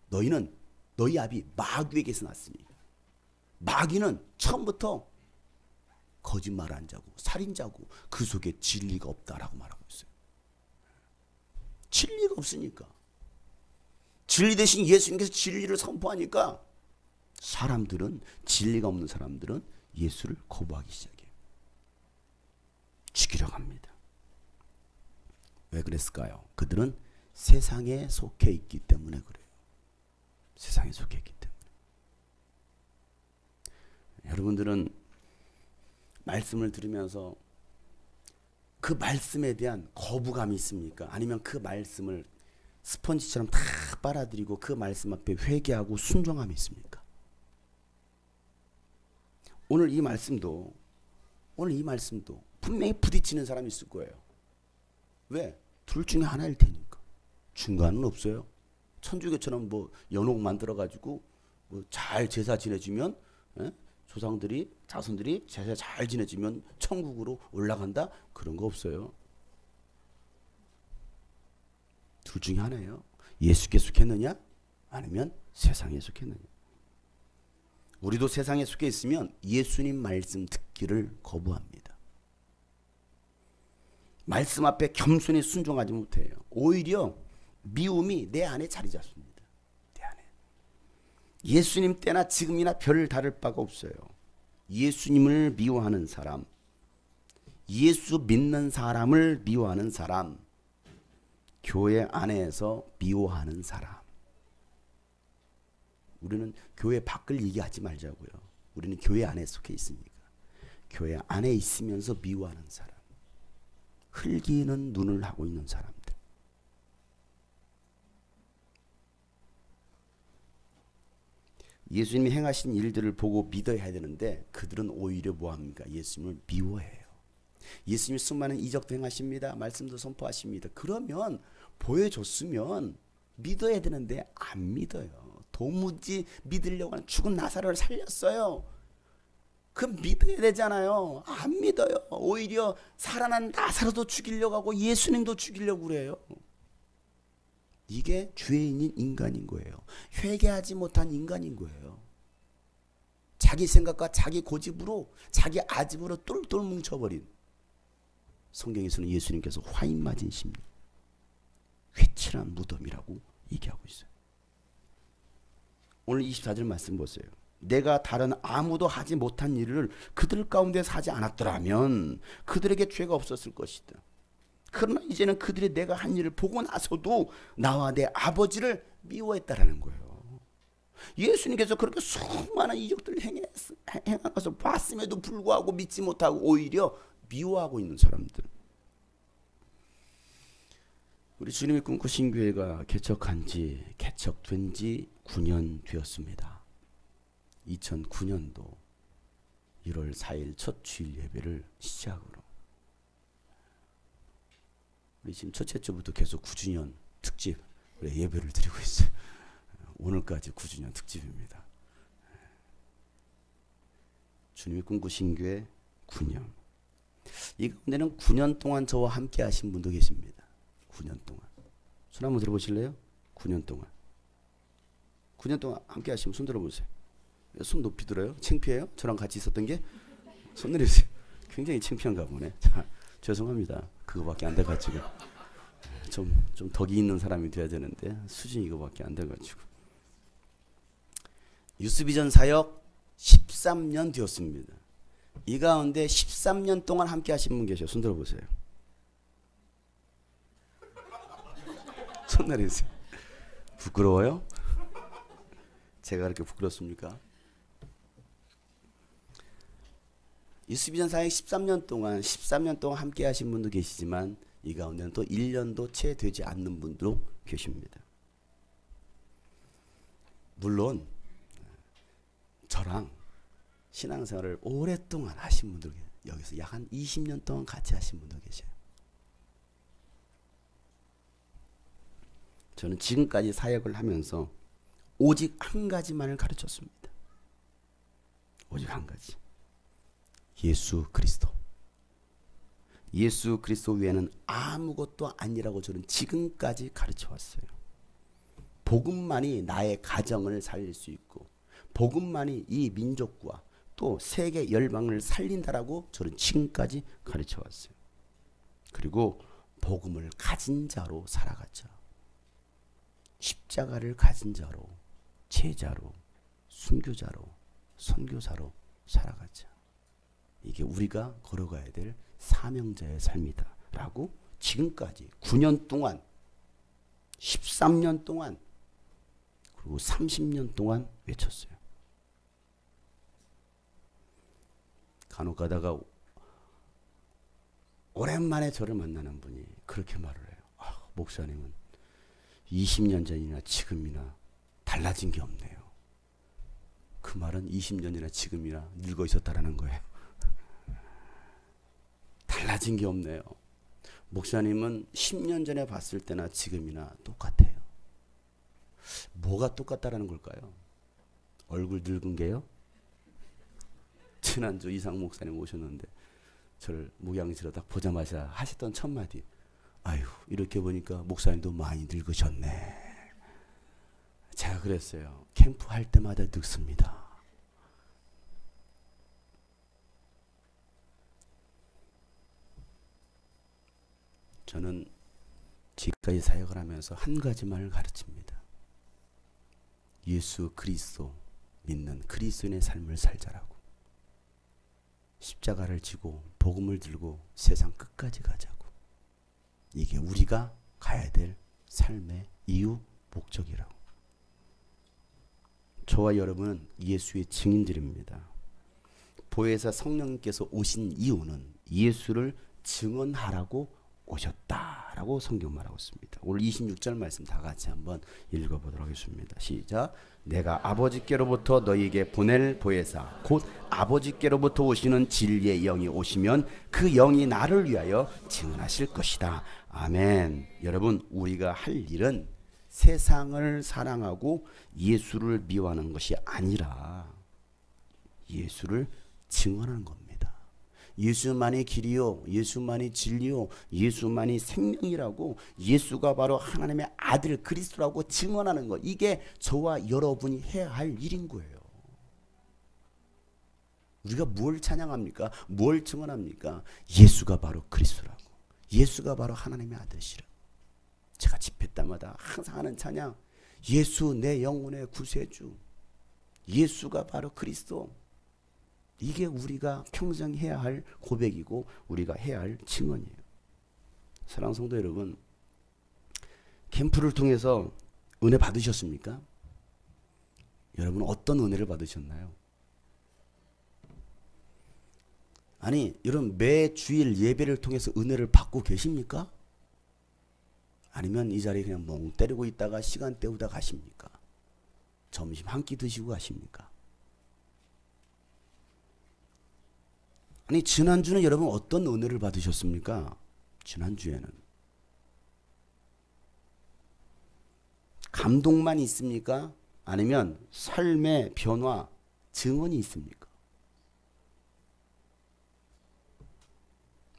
[SPEAKER 1] 너희는 너희 아비 마귀에게서 났습니다. 마귀는 처음부터 거짓말한 자고 살인자고 그 속에 진리가 없다라고 말하고 있어요. 진리가 없으니까. 진리 대신 예수님께서 진리를 선포하니까 사람들은, 진리가 없는 사람들은 예수를 거부하기 시작해요. 죽이려고 합니다. 왜 그랬을까요? 그들은 세상에 속해 있기 때문에 그래요. 세상에 속해 있기 때문에. 여러분들은 말씀을 들으면서 그 말씀에 대한 거부감이 있습니까? 아니면 그 말씀을 스펀지처럼 다 빨아들이고 그 말씀 앞에 회개하고 순종함이 있습니까? 오늘 이 말씀도 분명히 부딪히는 사람이 있을 거예요. 왜? 둘 중에 하나일 테니까. 중간은 없어요. 천주교처럼 뭐 연옥 만들어가지고 뭐 잘 제사 지내주면, 조상들이 자손들이 제사 잘 지내주면 천국으로 올라간다? 그런 거 없어요. 둘 중에 하나예요. 예수께 속했느냐? 아니면 세상에 속했느냐? 우리도 세상에 속해 있으면 예수님 말씀 듣기를 거부합니다. 말씀 앞에 겸손히 순종하지 못해요. 오히려 미움이 내 안에 자리 잡습니다. 내 안에. 예수님 때나 지금이나 별 다를 바가 없어요. 예수님을 미워하는 사람, 예수 믿는 사람을 미워하는 사람, 교회 안에서 미워하는 사람. 우리는 교회 밖을 얘기하지 말자고요. 우리는 교회 안에 속해 있으니까. 교회 안에 있으면서 미워하는 사람, 흘기는 눈을 하고 있는 사람들. 예수님이 행하신 일들을 보고 믿어야 되는데 그들은 오히려 뭐합니까? 예수님을 미워해요. 예수님이 수많은 이적도 행하십니다. 말씀도 선포하십니다. 그러면 보여줬으면 믿어야 되는데 안 믿어요. 도무지 믿으려고 하는 죽은 나사로를 살렸어요. 그럼 믿어야 되잖아요. 안 믿어요. 오히려 살아난 나사로도 죽이려고 하고 예수님도 죽이려고 그래요. 이게 죄인인 인간인 거예요. 회개하지 못한 인간인 거예요. 자기 생각과 자기 고집으로 자기 아집으로 똘똘 뭉쳐버린, 성경에서는 예수님께서 화인 맞은 심리, 회칠한 무덤이라고 얘기하고 있어요. 오늘 24절 말씀 보세요. 내가 다른 아무도 하지 못한 일을 그들 가운데서 하지 않았더라면 그들에게 죄가 없었을 것이다. 그러나 이제는 그들이 내가 한 일을 보고 나서도 나와 내 아버지를 미워했다라는 거예요. 예수님께서 그렇게 수많은 이적들을 행한 것을 봤음에도 불구하고 믿지 못하고 오히려 미워하고 있는 사람들. 우리 주님이 꿈꾸신 교회가 개척된 지 9년 되었습니다. 2009년도 1월 4일 첫 주일 예배를 시작으로 우리 지금 첫째 주부터 계속 9주년 특집 예배를 드리고 있어요. 오늘까지 9주년 특집입니다. 주님이 꿈꾸신 교회 9년. 이 가운데는 9년 동안 저와 함께 하신 분도 계십니다. 9년 동안. 손 한번 들어보실래요? 9년 동안. 9년 동안 함께 하시면 손 들어보세요. 손 높이 들어요? 창피해요? 저랑 같이 있었던 게? 손 내리세요. 굉장히 창피한가 보네. 자, 죄송합니다. 그거밖에 안 돼가지고. 좀 덕이 있는 사람이 돼야 되는데 수준이 이거밖에 안 돼가지고. 유스비전 사역 13년 되었습니다. 이 가운데 13년 동안 함께 하신 분 계셔요. 손 들어보세요. 손 내리세요. 부끄러워요? 제가 그렇게 부끄럽습니까? 유스비전 사역 13년 동안 함께 하신 분도 계시지만 이 가운데는 또 1년도 채 되지 않는 분도 계십니다. 물론 저랑 신앙생활을 오랫동안 하신 분들, 여기서 약 한 20년 동안 같이 하신 분도 계셔요. 저는 지금까지 사역을 하면서 오직 한 가지만을 가르쳤습니다. 오직 한 가지. 예수 그리스도. 예수 그리스도 외에는 아무것도 아니라고 저는 지금까지 가르쳐 왔어요. 복음만이 나의 가정을 살릴 수 있고 복음만이 이 민족과 또 세계 열방을 살린다라고 저는 지금까지 가르쳐 왔어요. 그리고 복음을 가진 자로 살아가자. 십자가를 가진 자로, 제자로, 순교자로, 선교사로 살아가자. 이게 우리가 걸어가야 될 사명자의 삶이다 라고 지금까지 9년 동안 13년 동안 그리고 30년 동안 외쳤어요. 간혹 가다가 오랜만에 저를 만나는 분이 그렇게 말을 해요. 목사님은 20년 전이나 지금이나 달라진 게 없네요. 그 말은 20년이나 지금이나 늙어 있었다라는 거예요. 달라진 게 없네요. 목사님은 10년 전에 봤을 때나 지금이나 똑같아요. 뭐가 똑같다라는 걸까요? 얼굴 늙은 게요? 지난주 이상 목사님 오셨는데 저를 목양실로 딱 보자마자 하셨던 첫 마디, 아유 이렇게 보니까 목사님도 많이 늙으셨네. 제가 그랬어요. 캠프 할 때마다 늙습니다. 저는 지금까지 사역을 하면서 한 가지만을 가르칩니다. 예수 그리스도 믿는 그리스도인의 삶을 살자라고. 십자가를 지고 복음을 들고 세상 끝까지 가자고. 이게 우리가 가야 될 삶의 이유, 목적이라고. 저와 여러분은 예수의 증인들입니다. 보혜사 성령님께서 오신 이유는 예수를 증언하라고 오셨다라고 성경 말하고 있습니다. 오늘 26절 말씀 다 같이 한번 읽어보도록 하겠습니다. 시작. 내가 아버지께로부터 너희에게 보낼 보혜사 곧 아버지께로부터 오시는 진리의 영이 오시면 그 영이 나를 위하여 증언하실 것이다. 아멘. 여러분, 우리가 할 일은 세상을 사랑하고 예수를 미워하는 것이 아니라 예수를 증언하는 겁니다. 예수만이 길이요, 예수만이 진리요, 예수만이 생명이라고, 예수가 바로 하나님의 아들 그리스도라고 증언하는 것, 이게 저와 여러분이 해야 할 일인 거예요. 우리가 뭘 찬양합니까? 뭘 증언합니까? 예수가 바로 그리스도라고, 예수가 바로 하나님의 아들이시라고. 제가 집회 때마다 항상 하는 찬양, 예수 내 영혼의 구세주, 예수가 바로 그리스도. 이게 우리가 평생 해야 할 고백이고 우리가 해야 할 증언이에요. 사랑하는 성도 여러분, 캠프를 통해서 은혜 받으셨습니까? 여러분 어떤 은혜를 받으셨나요? 아니, 여러분 매 주일 예배를 통해서 은혜를 받고 계십니까? 아니면 이 자리에 그냥 멍 때리고 있다가 시간 때우다 가십니까? 점심 한 끼 드시고 가십니까? 아니, 지난주는 여러분 어떤 은혜를 받으셨습니까? 지난주에는 감동만 있습니까? 아니면 삶의 변화, 증언이 있습니까?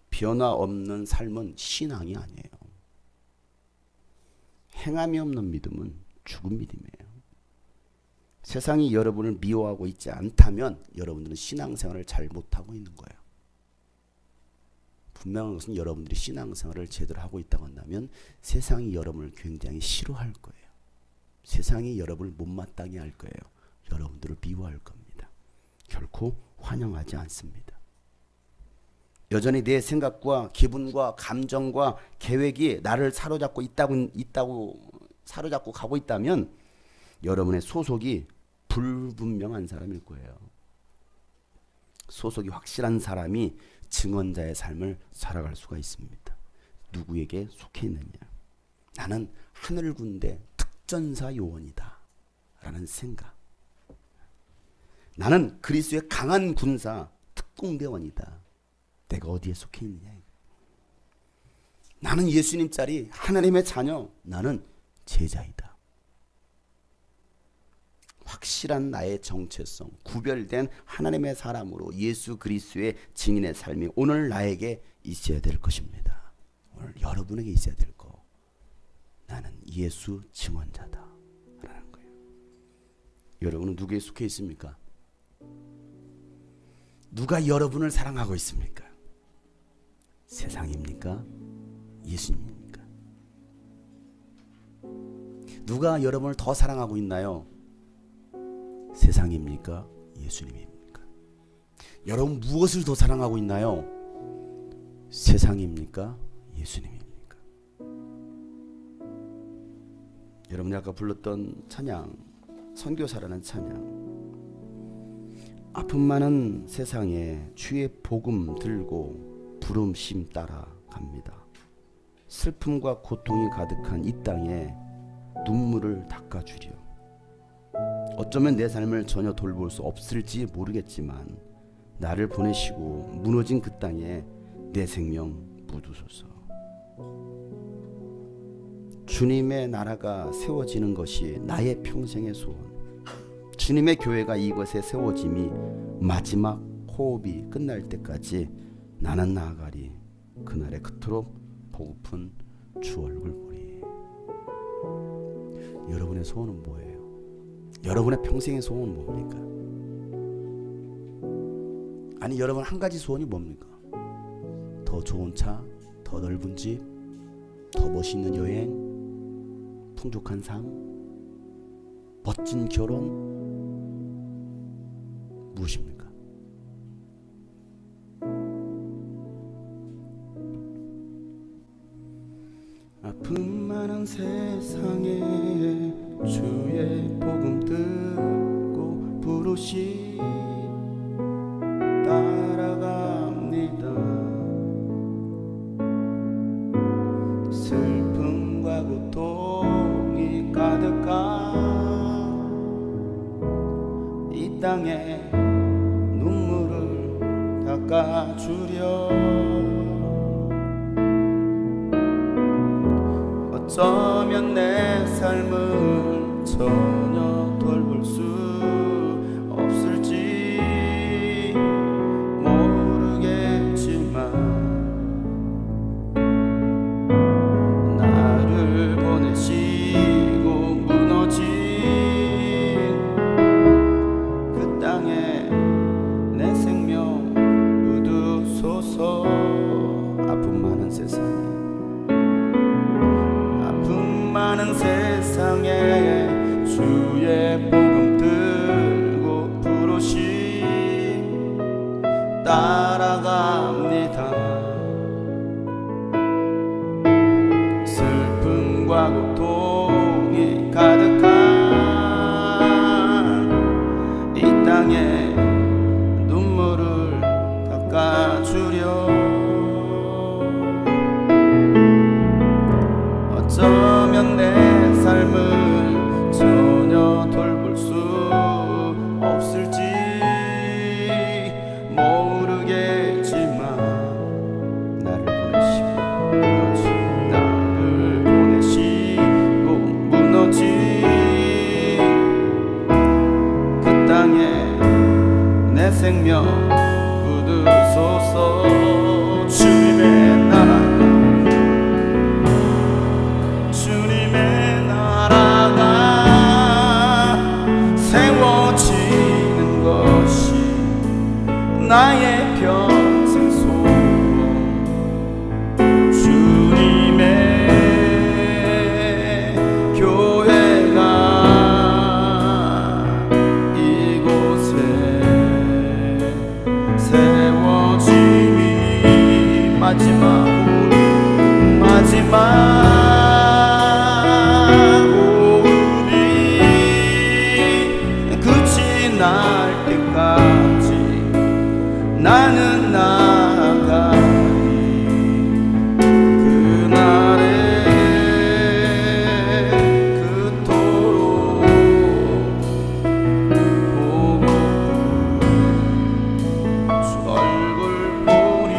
[SPEAKER 1] 변화 없는 삶은 신앙이 아니에요. 행함이 없는 믿음은 죽은 믿음이에요. 세상이 여러분을 미워하고 있지 않다면 여러분들은 신앙생활을 잘 못하고 있는 거예요. 분명한 것은 여러분들이 신앙생활을 제대로 하고 있다고 한다면 세상이 여러분을 굉장히 싫어할 거예요. 세상이 여러분을 못마땅해 할 거예요. 여러분들을 미워할 겁니다. 결코 환영하지 않습니다. 여전히 내 생각과 기분과 감정과 계획이 나를 사로잡고 사로잡고 가고 있다면 여러분의 소속이 불분명한 사람일 거예요. 소속이 확실한 사람이 증언자의 삶을 살아갈 수가 있습니다. 누구에게 속해 있느냐? 나는 하늘군대 특전사 요원이다 라는 생각. 나는 그리스도의 강한 군사 특공대원이다. 내가 어디에 속해 있느냐? 나는 예수님 짤이 하나님의 자녀. 나는 제자이다. 확실한 나의 정체성, 구별된 하나님의 사람으로 예수 그리스도의 증인의 삶이 오늘 나에게 있어야 될 것입니다. 오늘 여러분에게 있어야 될 거. 나는 예수 증언자다 라는 거예요. 여러분은 누구에 속해 있습니까? 누가 여러분을 사랑하고 있습니까? 세상입니까? 예수님입니까? 누가 여러분을 더 사랑하고 있나요? 세상입니까? 예수님입니까? 여러분 무엇을 더 사랑하고 있나요? 세상입니까? 예수님입니까? 여러분이 아까 불렀던 찬양, 선교사라는 찬양, 아픔 많은 세상에 주의 복음 들고 부름심 따라 갑니다. 슬픔과 고통이 가득한 이 땅에 눈물을 닦아주려. 어쩌면 내 삶을 전혀 돌볼 수 없을지 모르겠지만 나를 보내시고 무너진 그 땅에 내 생명 묻으소서. 주님의 나라가 세워지는 것이 나의 평생의 소원. 주님의 교회가 이곳에 세워짐이 마지막 호흡이 끝날 때까지 나는 나아가리. 그날에 그토록 보고픈 주 얼굴 보리. 여러분의 소원은 뭐예요? 여러분의 평생의 소원은 뭡니까? 아니 여러분 한 가지 소원이 뭡니까? 더 좋은 차, 더 넓은 집, 더 멋있는 여행, 풍족한 삶, 멋진 결혼, 무엇입니까? 아픔 많은 세상에 주의 복음 듣고 부르시 따라갑니다. 슬픔과 고통이 가득한 이 땅에 눈물을 닦아주려. 어쩌면 내 삶을 전혀 돌볼 수 없을지 모르겠지만 나를 보내시고 무너진 그 땅에 내 생명 묻으소서. 아픔 많은 세상에, 많은 세상에 주의 복음 들고 부르시 따라갑니다. 슬픔과 고통이 가득한 이 땅에 눈물을 닦아주려. 어쩌면 내 삶을 전혀 돌볼 수 없을지 모르겠지만 나를 보내시고 무너진 그 땅에 내 생명 묻으소서. 주님의 나라, 나의 평생 소원. 주님의 교회가 이곳에 세워짐이 마지막 호흡이 끝이 날 때까지 나는 나아가리. 그날에 그토록 보고 주 얼굴 보리.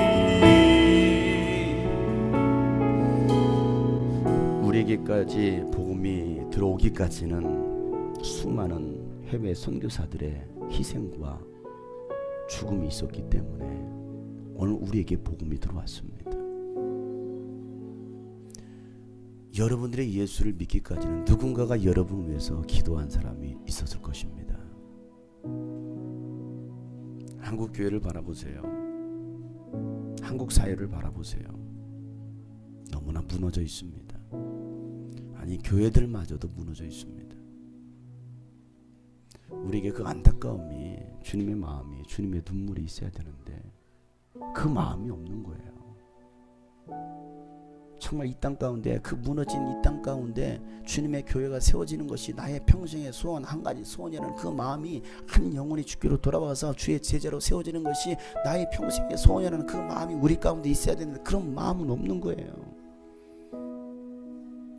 [SPEAKER 1] 우리에게까지 복음이 들어오기까지는 수많은 해외 선교사들의 희생과 죽음이 있었기 때문에 오늘 우리에게 복음이 들어왔습니다. 여러분들의 예수를 믿기까지는 누군가가 여러분을 위해서 기도한 사람이 있었을 것입니다. 한국 교회를 바라보세요. 한국 사회를 바라보세요. 너무나 무너져 있습니다. 아니 교회들마저도 무너져 있습니다. 우리에게 그 안타까움이 주님의 마음이 주님의 눈물이 있어야 되는데 그 마음이 없는 거예요. 정말 이 땅 가운데, 그 무너진 이 땅 가운데 주님의 교회가 세워지는 것이 나의 평생의 소원, 한 가지 소원이라는 그 마음이, 한 영혼이 주께로 돌아와서 주의 제자로 세워지는 것이 나의 평생의 소원이라는 그 마음이 우리 가운데 있어야 되는데 그런 마음은 없는 거예요.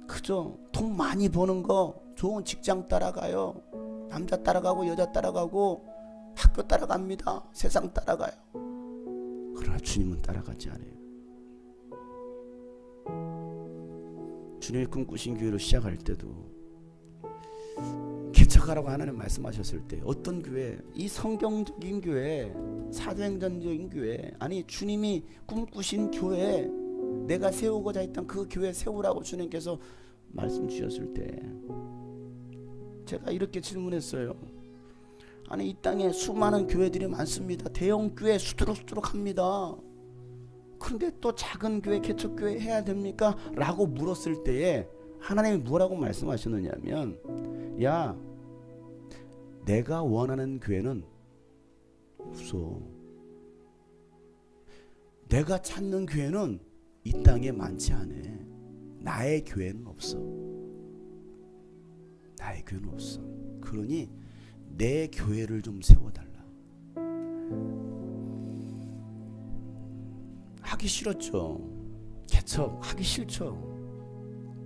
[SPEAKER 1] 그저 돈 많이 버는 거, 좋은 직장 따라가요. 남자 따라가고 여자 따라가고 학교 따라갑니다. 세상 따라가요. 그러나 주님은 따라가지 않아요. 주님이 꿈꾸신 교회로 시작할 때도 개척하라고 하나님 말씀하셨을 때 어떤 교회, 이 성경적인 교회, 사도행전적인 교회, 아니 주님이 꿈꾸신 교회, 내가 세우고자 했던 그 교회 세우라고 주님께서 말씀 주셨을 때 제가 이렇게 질문했어요. 아니 이 땅에 수많은 교회들이 많습니다. 대형 교회 수두룩수두룩합니다. 그런데 또 작은 교회, 개척교회 해야 됩니까? 라고 물었을 때에 하나님이 뭐라고 말씀하셨느냐면, 야, 내가 원하는 교회는 없어. 내가 찾는 교회는 이 땅에 많지 않아. 나의 교회는 없어. 나의 교회는 없어. 그러니 내 교회를 좀 세워달라. 하기 싫었죠. 개척하기 싫죠.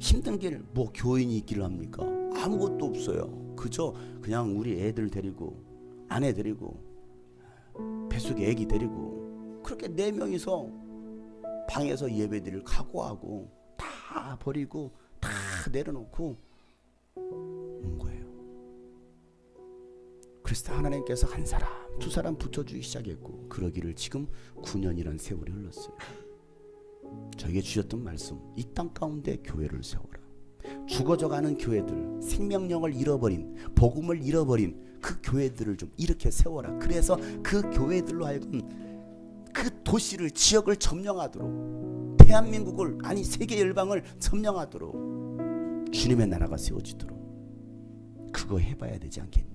[SPEAKER 1] 힘든 길, 뭐 교인이 있기를 합니까? 아무것도 없어요. 그저 그냥 우리 애들 데리고, 아내 데리고, 뱃속에 애기 데리고 그렇게 4명이서 방에서 예배드릴 각오하고 다 버리고 다 내려놓고 온 거예요. 그래서 하나님께서 한 사람, 두 사람 붙여주기 시작했고, 그러기를 지금 9년이라는 세월이 흘렀어요. 저에게 주셨던 말씀, 이 땅 가운데 교회를 세워라. 죽어져가는 교회들, 생명력을 잃어버린, 복음을 잃어버린 그 교회들을 좀 이렇게 세워라. 그래서 그 교회들로 하여금 그 도시를, 지역을 점령하도록, 대한민국을, 아니 세계 열방을 점령하도록 주님의 나라가 세워지도록 그거 해봐야 되지 않겠니?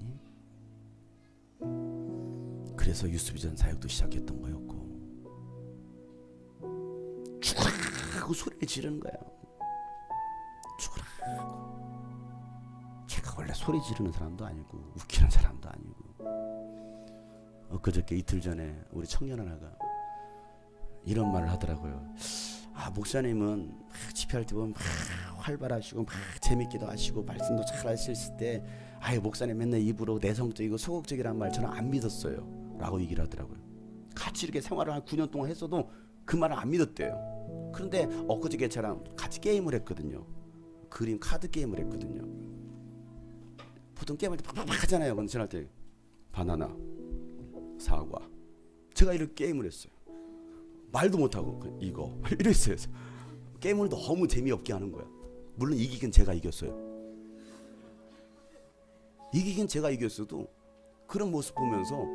[SPEAKER 1] 그래서 유스비전 사역도 시작했던 거였고, 죽으라고 소리를 지르는 거야. 죽으라고. 제가 원래 소리 지르는 사람도 아니고 웃기는 사람도 아니고, 엊그저께 이틀 전에 우리 청년 하나가 이런 말을 하더라고요. 아, 목사님은 집회할 때 보면 막 활발하시고 막 재밌기도 하시고 말씀도 잘 하실 때, 아유 목사님 맨날 입으로 내성적이고 소극적이라는 말 저는 안 믿었어요 라고 얘기를 하더라고요. 같이 이렇게 생활을 한 9년 동안 했어도 그 말을 안 믿었대요. 그런데 엊그저께 저랑 같이 게임을 했거든요. 그림 카드 게임을 했거든요. 보통 게임할 때 팍팍팍 하잖아요. 근데 저할 때 바나나, 사과, 제가 이렇게 게임을 했어요. 말도 못하고 이거 이랬어요. 게임을 너무 재미없게 하는 거야. 물론 이기긴 제가 이겼어요. 이기긴 제가 이겼어도 그런 모습 보면서,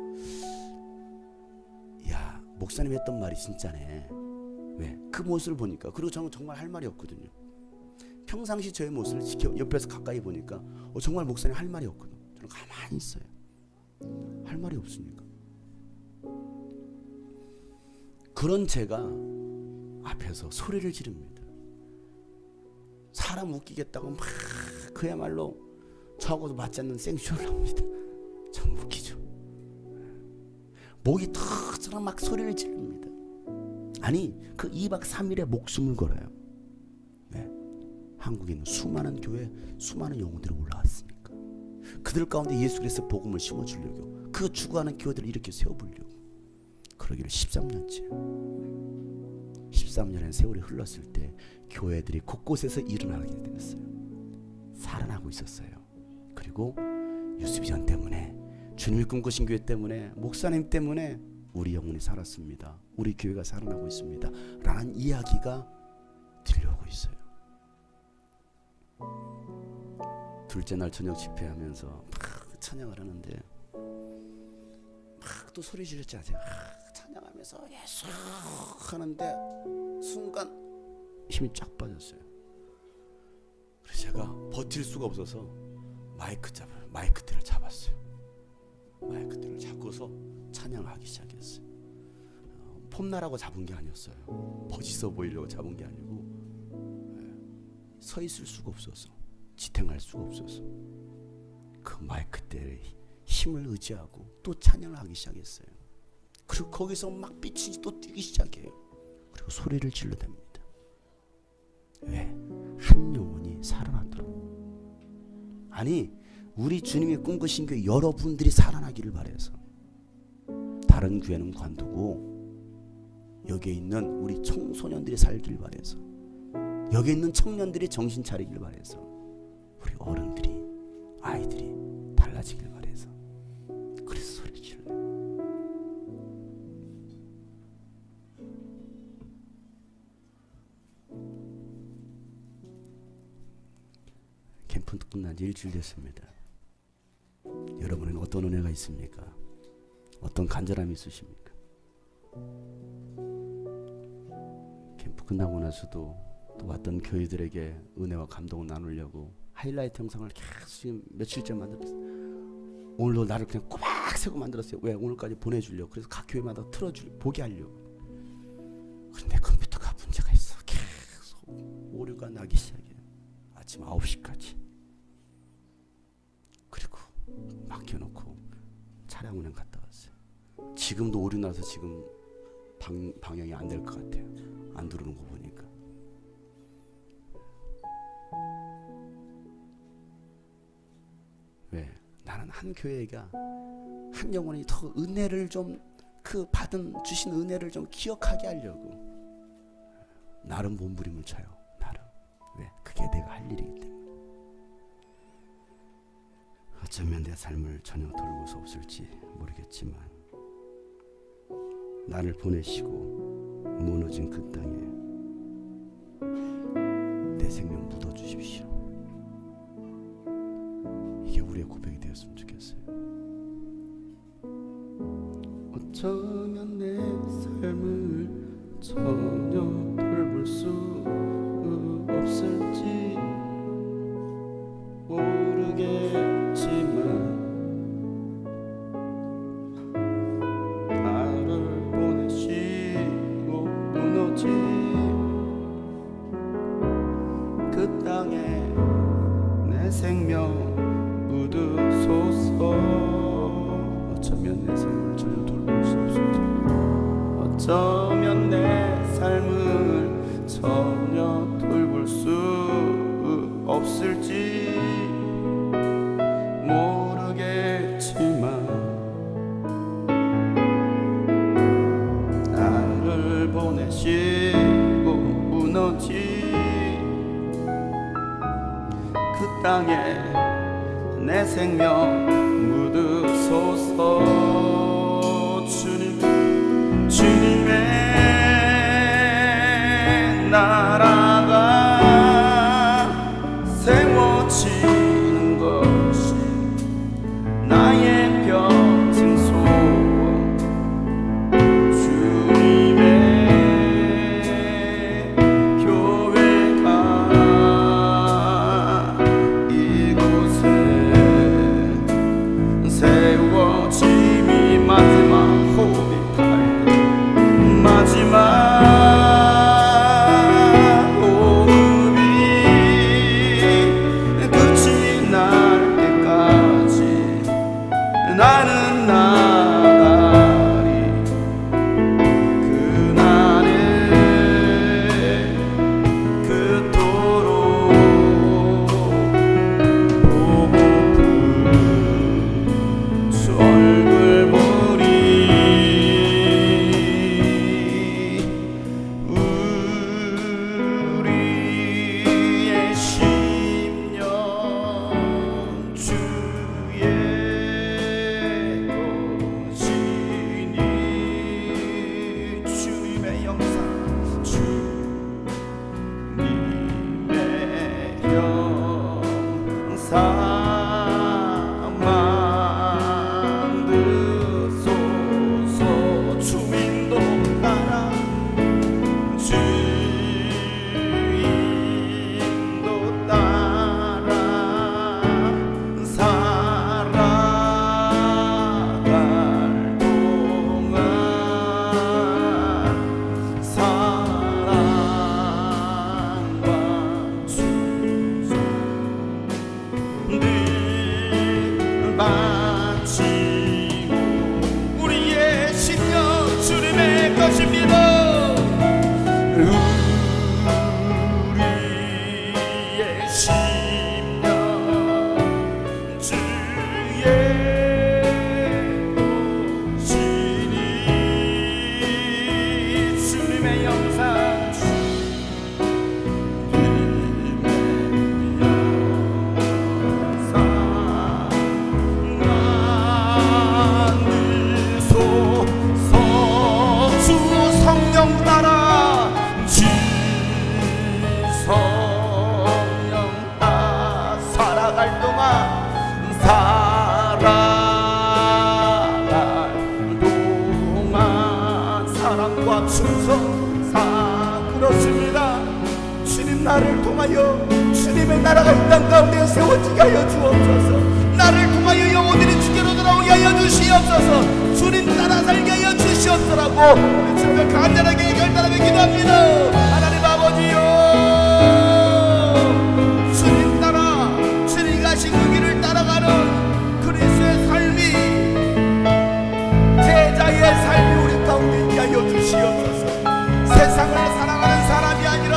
[SPEAKER 1] 야, 목사님 했던 말이 진짜네. 왜? 그 모습을 보니까. 그리고 저는 정말 할 말이 없거든요. 평상시 저의 모습을 옆에서 가까이 보니까 정말 목사님 할 말이 없거든요. 저는 가만히 있어요. 할 말이 없으니까. 그런 제가 앞에서 소리를 지릅니다. 사람 웃기겠다고 막 그야말로 저하고도 맞지 않는 생쇼를 합니다. 참 웃기죠. 목이 터져서 막 소리를 지릅니다. 아니 그 2박 3일에 목숨을 걸어요. 네. 한국에 있는 수많은 교회, 수많은 영혼들이 올라왔으니까 그들 가운데 예수 그리스도 복음을 심어주려고, 그 죽어가는 교회들을 이렇게 세워보려고. 그러기를 13년째 13년의 세월이 흘렀을 때 교회들이 곳곳에서 일어나게 되었어요. 살아나고 있었어요. 그리고 유스비전 때문에, 주님이 꿈꾸신 교회 때문에, 목사님 때문에 우리 영혼이 살았습니다. 우리 교회가 살아나고 있습니다. 라는 이야기가 들려오고 있어요. 둘째 날 저녁 집회하면서 막 찬양을 하는데 막 또 소리 지르지 않아요. 찬양하면서 예수 하는데 순간 힘이 쫙 빠졌어요. 그래서 제가 버틸 수가 없어서 마이크대를 잡았어요. 마이크대를 잡고서 찬양하기 시작했어요. 폼나라고 잡은 게 아니었어요. 멋있어 보이려고 잡은 게 아니고 서 있을 수가 없어서, 지탱할 수가 없어서 그 마이크 때의 힘을 의지하고 또 찬양을 하기 시작했어요. 그리고 거기서 막 빛이 또 뛰기 시작해요. 그리고 소리를 질러댑니다. 왜? 한 영혼이 살아나도록. 아니, 우리 주님이 꿈꾸신 교회 여러분들이 살아나기를 바라서 다른 교회는 관두고 여기에 있는 우리 청소년들이 살길 바라서, 여기 있는 청년들이 정신 차리길 바라서, 우리 어른들이, 아이들이 달라지길 바라서 그래서 소리 질러. 캠프 끝난 지 일주일 됐습니다. 여러분은 어떤 은혜가 있습니까? 어떤 간절함이 있으십니까? 캠프 끝나고 나서도 또 왔던 교회들에게 은혜와 감동을 나누려고 하이라이트 영상을 계속 지금 며칠째 만들었어요. 오늘도 나를 그냥 꼬박 세고 만들었어요. 왜? 오늘까지 보내주려고. 그래서 각 교회마다 보게 하려고. 그런데 컴퓨터가 문제가 있어. 계속 오류가 나기 시작해요. 아침 9시까지. 그리고 맡겨놓고 차량 운행 갔다 왔어요. 지금도 오류 나서 지금 방영이 안 될 것 같아요. 안 들어오는 거 보니까. 왜? 나는 한 교회가, 한 영혼이 더 은혜를 좀, 그 주신 은혜를 좀 기억하게 하려고 나름 몸부림을 쳐요. 나름. 왜? 그게 내가 할 일이기 때문에. 어쩌면 내 삶을 전혀 돌볼 수 없을지 모르겠지만 나를 보내시고 무너진 그 땅에 내 생명 묻어주십시오. 이게 우리의 고백이 되었으면 좋겠어요. 어쩌면 내 삶을 전혀 돌볼 수 없을지 모르겠지만 나를 보내시고 무너진 그 땅에 내 생명 묻으소서. 어쩌면 내 삶을 전혀 돌볼 수 없을지, 어쩌면 내 삶을 전혀 돌볼 수 없을지 모르겠지만 나를 보내시고 무너진 그 땅에 내 생명 묻으소서. 주님의 나라가 세워지는 것이 나의 평생 소원. 주님의 교회가 이곳에 세워짐이 마지막 호흡이 갈 때, 마지막 호흡이 끝이 날 때까지 나는 나가리. 그날에 그토록 보고픈 주 얼굴 보리. 것입니다. 우리의 심령 주의 오시니 주님의 영상 그렇습니다. 주님 나를 통하여 주님의 나라가 이 땅 가운데 세워지게 하여 주옵소서. 나를 통하여 영혼들이 주께로 돌아오게 하여 주시옵소서. 주님 나라 살게 하여 주시옵소라고 주님을 간절하게 결단하며 기도합니다. 하나님 아버지요, 주님 나라 주님 가신 그 길을 따라가는 그리스도의 삶이 제자의 삶이 우리 가운데 있게 하여 주시옵소서. 세상을 사랑하는 사람이 아니라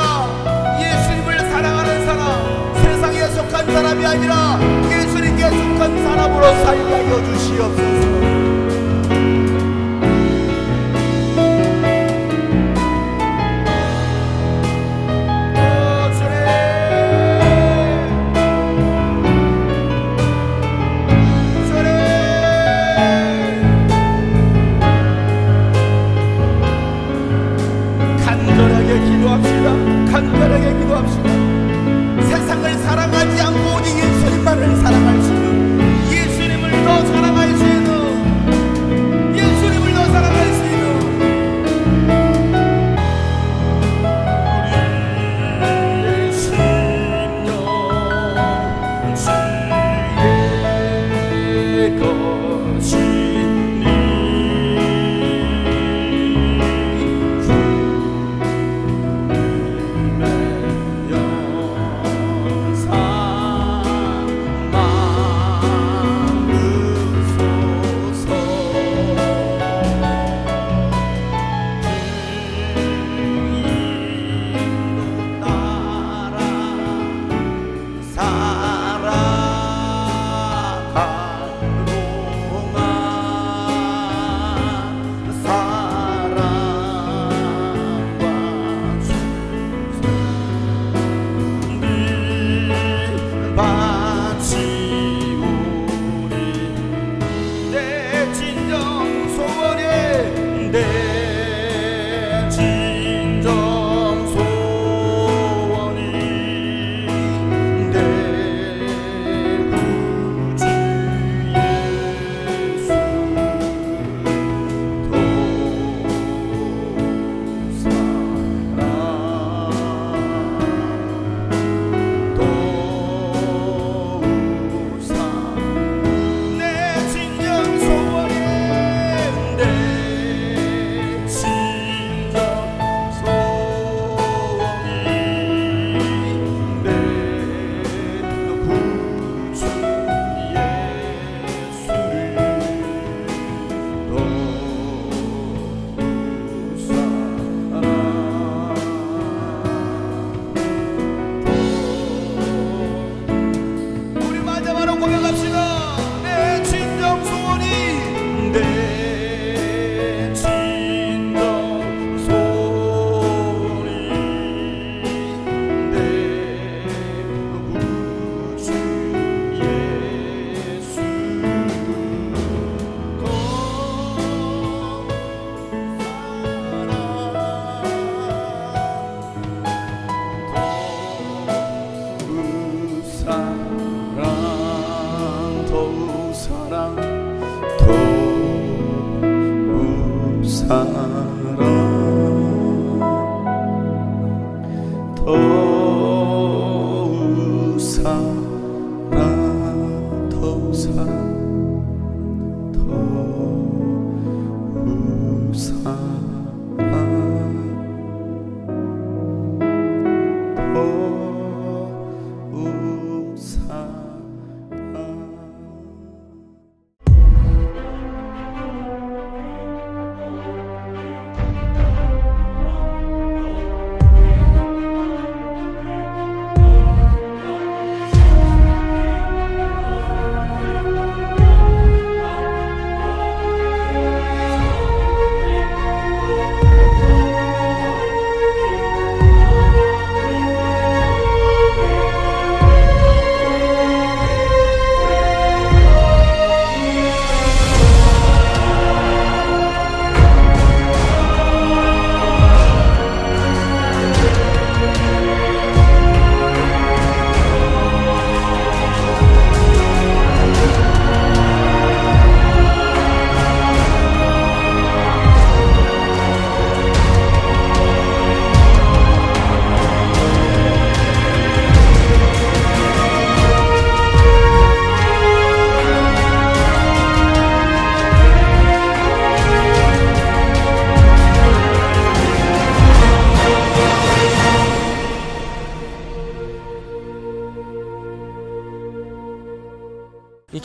[SPEAKER 1] 예수님을 사랑하는 사람, 세상에 속한 사람이 아니라 예수님께 속한 사람으로 살게 하여 주시옵소서. 간절하게 기도합시다. 세상을 사랑하지 않고 오직 예수님만을 사랑할 수 있는, 예수님을 더 사랑할 수 있는, 예수님을 더 사랑할 수 있는 우리의 심령 주의 것이니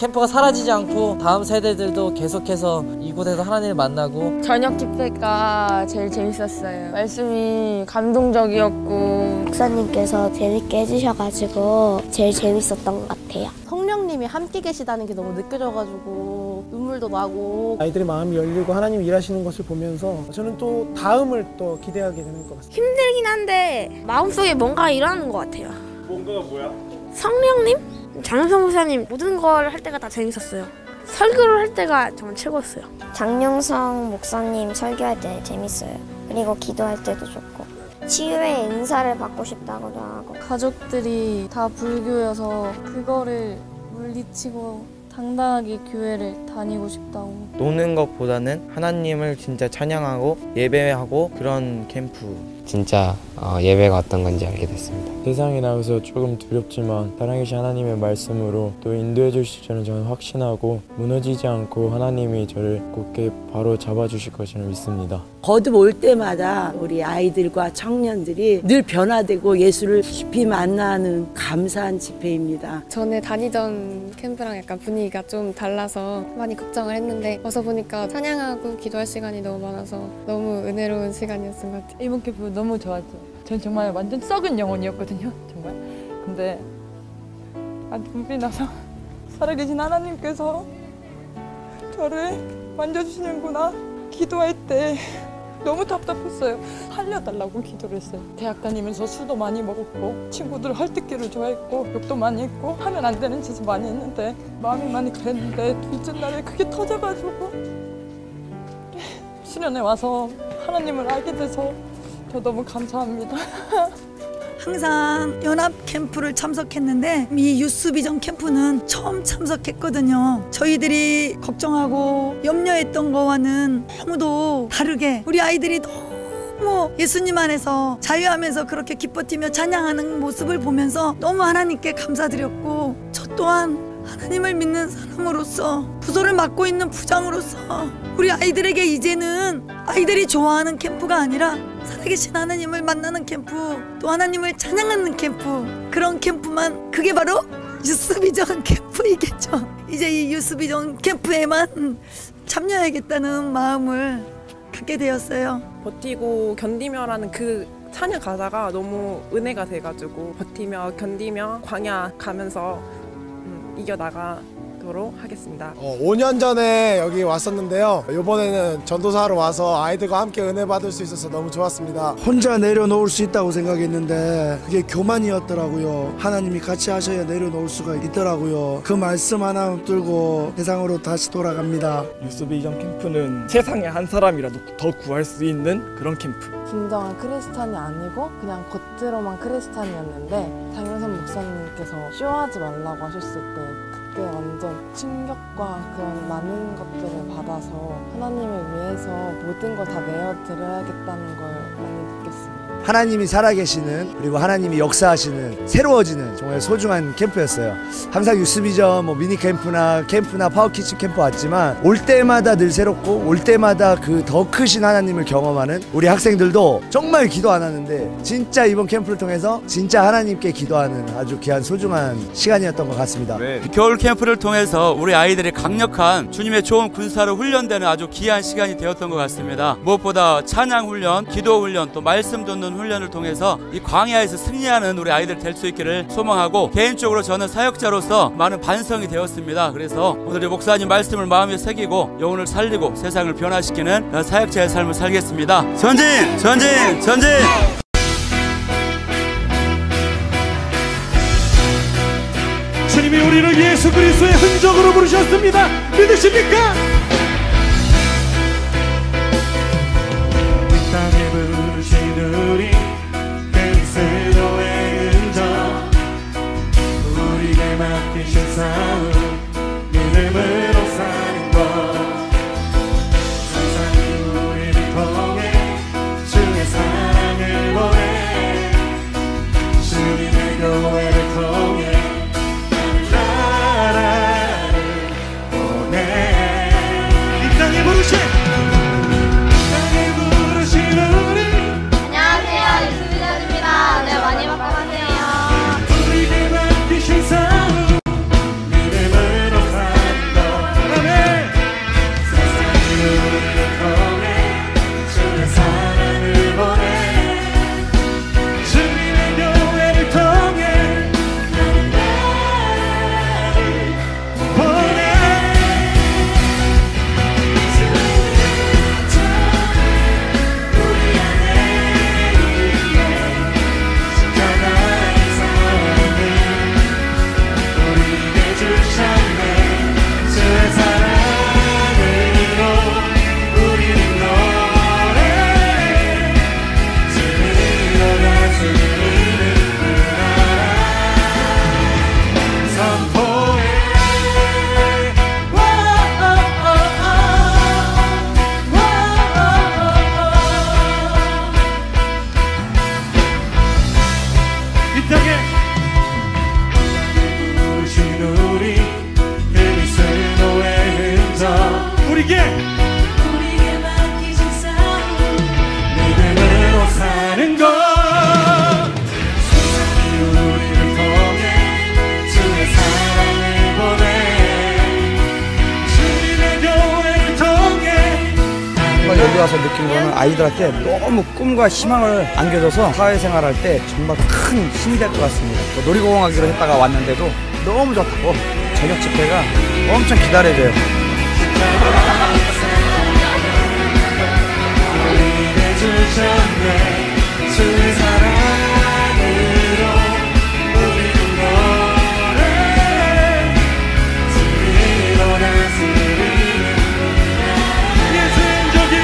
[SPEAKER 2] 캠프가 사라지지 않고 다음 세대들도 계속해서 이곳에서 하나님을 만나고.
[SPEAKER 3] 저녁 집회가 제일 재밌었어요. 말씀이 감동적이었고
[SPEAKER 4] 목사님께서 재밌게 해주셔가지고 제일 재밌었던 것 같아요.
[SPEAKER 5] 성령님이 함께 계시다는 게 너무 느껴져가지고 눈물도 나고.
[SPEAKER 6] 아이들의 마음이 열리고 하나님이 일하시는 것을 보면서 저는 또 다음을 또 기대하게 되는 것 같습니다.
[SPEAKER 4] 힘들긴 한데 마음속에 뭔가 일어나는 것 같아요.
[SPEAKER 6] 뭔가가 뭐야?
[SPEAKER 4] 성령님? 장영성 목사님 모든 걸 할 때가 다 재밌었어요. 설교를 할 때가 정말 최고였어요. 장영성 목사님 설교할 때 재밌어요. 그리고 기도할 때도 좋고 치유의 은사를 받고 싶다고도 하고.
[SPEAKER 3] 가족들이 다 불교여서 그거를 물리치고 당당하게 교회를 다니고 싶다고.
[SPEAKER 7] 노는 것보다는 하나님을 진짜 찬양하고 예배하고 그런 캠프.
[SPEAKER 8] 진짜 예배가 어떤 건지 알게 됐습니다.
[SPEAKER 9] 세상에 나가서 조금 두렵지만 살아계신 하나님의 말씀으로 또 인도해 주실 줄은 저는 확신하고 무너지지 않고 하나님이 저를 굳게 바로 잡아주실 것을 믿습니다.
[SPEAKER 10] 거듭 올 때마다 우리 아이들과 청년들이 늘 변화되고 예수를 깊이 만나는 감사한 집회입니다.
[SPEAKER 3] 전에 다니던 캠프랑 약간 분위기가 좀 달라서 많이 걱정을 했는데 와서 보니까 찬양하고 기도할 시간이 너무 많아서 너무 은혜로운 시간이었던 것 같아요.
[SPEAKER 11] 이번 캠프 너무 좋았죠. 전 정말 완전 썩은 영혼이었거든요. 정말. 근데 눈빛 나서 살아계신 하나님께서 저를 만져주시는구나. 기도할 때 너무 답답했어요. 살려달라고 기도를 했어요. 대학 다니면서 술도 많이 먹었고 친구들 헐뜯기를 좋아했고 욕도 많이 했고 하면 안 되는 짓을 많이 했는데 마음이 많이 그랬는데 둘째 날에 그게 터져가지고 수련회 와서 하나님을 알게 돼서 저 너무 감사합니다.
[SPEAKER 12] 항상 연합 캠프를 참석했는데 이 유스비전 캠프는 처음 참석했거든요. 저희들이 걱정하고 염려했던 거와는 너무도 다르게 우리 아이들이 너무 예수님 안에서 자유하면서 그렇게 기뻐 뛰며 찬양하는 모습을 보면서 너무 하나님께 감사드렸고, 저 또한 하나님을 믿는 사람으로서 부서를 맡고 있는 부장으로서 우리 아이들에게 이제는 아이들이 좋아하는 캠프가 아니라 살아계신 하나님을 만나는 캠프, 또 하나님을 찬양하는 캠프, 그런 캠프만, 그게 바로 유스비전 캠프이겠죠. 이제 이 유스비전 캠프에만 참여해야겠다는 마음을 갖게 되었어요.
[SPEAKER 13] 버티고 견디며라는 그 찬양 가사가 너무 은혜가 돼가지고 버티며 견디며 광야 가면서 이겨나가도록 하겠습니다.
[SPEAKER 6] 5년 전에 여기 왔었는데요. 이번에는 전도사로 와서 아이들과 함께 은혜 받을 수 있어서 너무 좋았습니다.
[SPEAKER 14] 혼자 내려놓을 수 있다고 생각했는데 그게 교만이었더라고요. 하나님이 같이 하셔야 내려놓을 수가 있더라고요. 그 말씀 하나 붙들고 세상으로 다시 돌아갑니다.
[SPEAKER 9] 유스비전 캠프는 세상에 한 사람이라도 더 구할 수 있는 그런 캠프.
[SPEAKER 3] 진정한 크리스찬이 아니고 그냥 겉으로만 크리스찬이었는데 장영선 목사님께서 쇼하지 말라고 하셨을 때 그때 완전 충격과 그런 많은 것들을 받아서 하나님을 위해서 모든 걸 다 내어드려야겠다는 걸 많이 느꼈습니다.
[SPEAKER 14] 하나님이 살아계시는, 그리고 하나님이 역사하시는, 새로워지는 정말 소중한 캠프였어요. 항상 유스비전 미니 캠프나 파워키친 캠프 왔지만 올 때마다 늘 새롭고 올 때마다 그 더 크신 하나님을 경험하는 우리 학생들도 정말 기도 안 하는데 진짜 이번 캠프를 통해서 진짜 하나님께 기도하는 아주 귀한 소중한 시간이었던 것 같습니다.
[SPEAKER 15] 겨울 캠프를 통해서 우리 아이들이 강력한 주님의 좋은 군사로 훈련되는 아주 귀한 시간이 되었던 것 같습니다. 무엇보다 찬양 훈련, 기도 훈련, 또 말씀 듣는 훈련을 통해서 이 광야에서 승리하는 우리 아이들 될 수 있기를 소망하고, 개인적으로 저는 사역자로서 많은 반성이 되었습니다. 그래서 오늘의 목사님 말씀을 마음에 새기고 영혼을 살리고 세상을 변화시키는 사역자의 삶을 살겠습니다. 전진! 전진! 전진!
[SPEAKER 16] 주님이 우리를 예수 그리스도의 흔적으로 부르셨습니다. 믿으십니까? 이 땅에 부르신 우리 그리스도의 흔적, 우리에게 맡기신 싸움, 믿음으로 사는 것, 세상이 우리를 통해 주의 사랑을 보내, 주님의 교회를 통해 나라를 보내.
[SPEAKER 17] 여기 와서 느낀 거는 아이들한테 너무 꿈과 희망을 안겨줘서 사회생활할 때 정말 큰 힘이 될 것 같습니다. 또 놀이공원 가기로 했다가 왔는데도 너무 좋다고 저녁 집회가 엄청 기다려져요.
[SPEAKER 16] 주의 사랑으로 우리는 너를 주님으로 다스리는 예수의 흔적이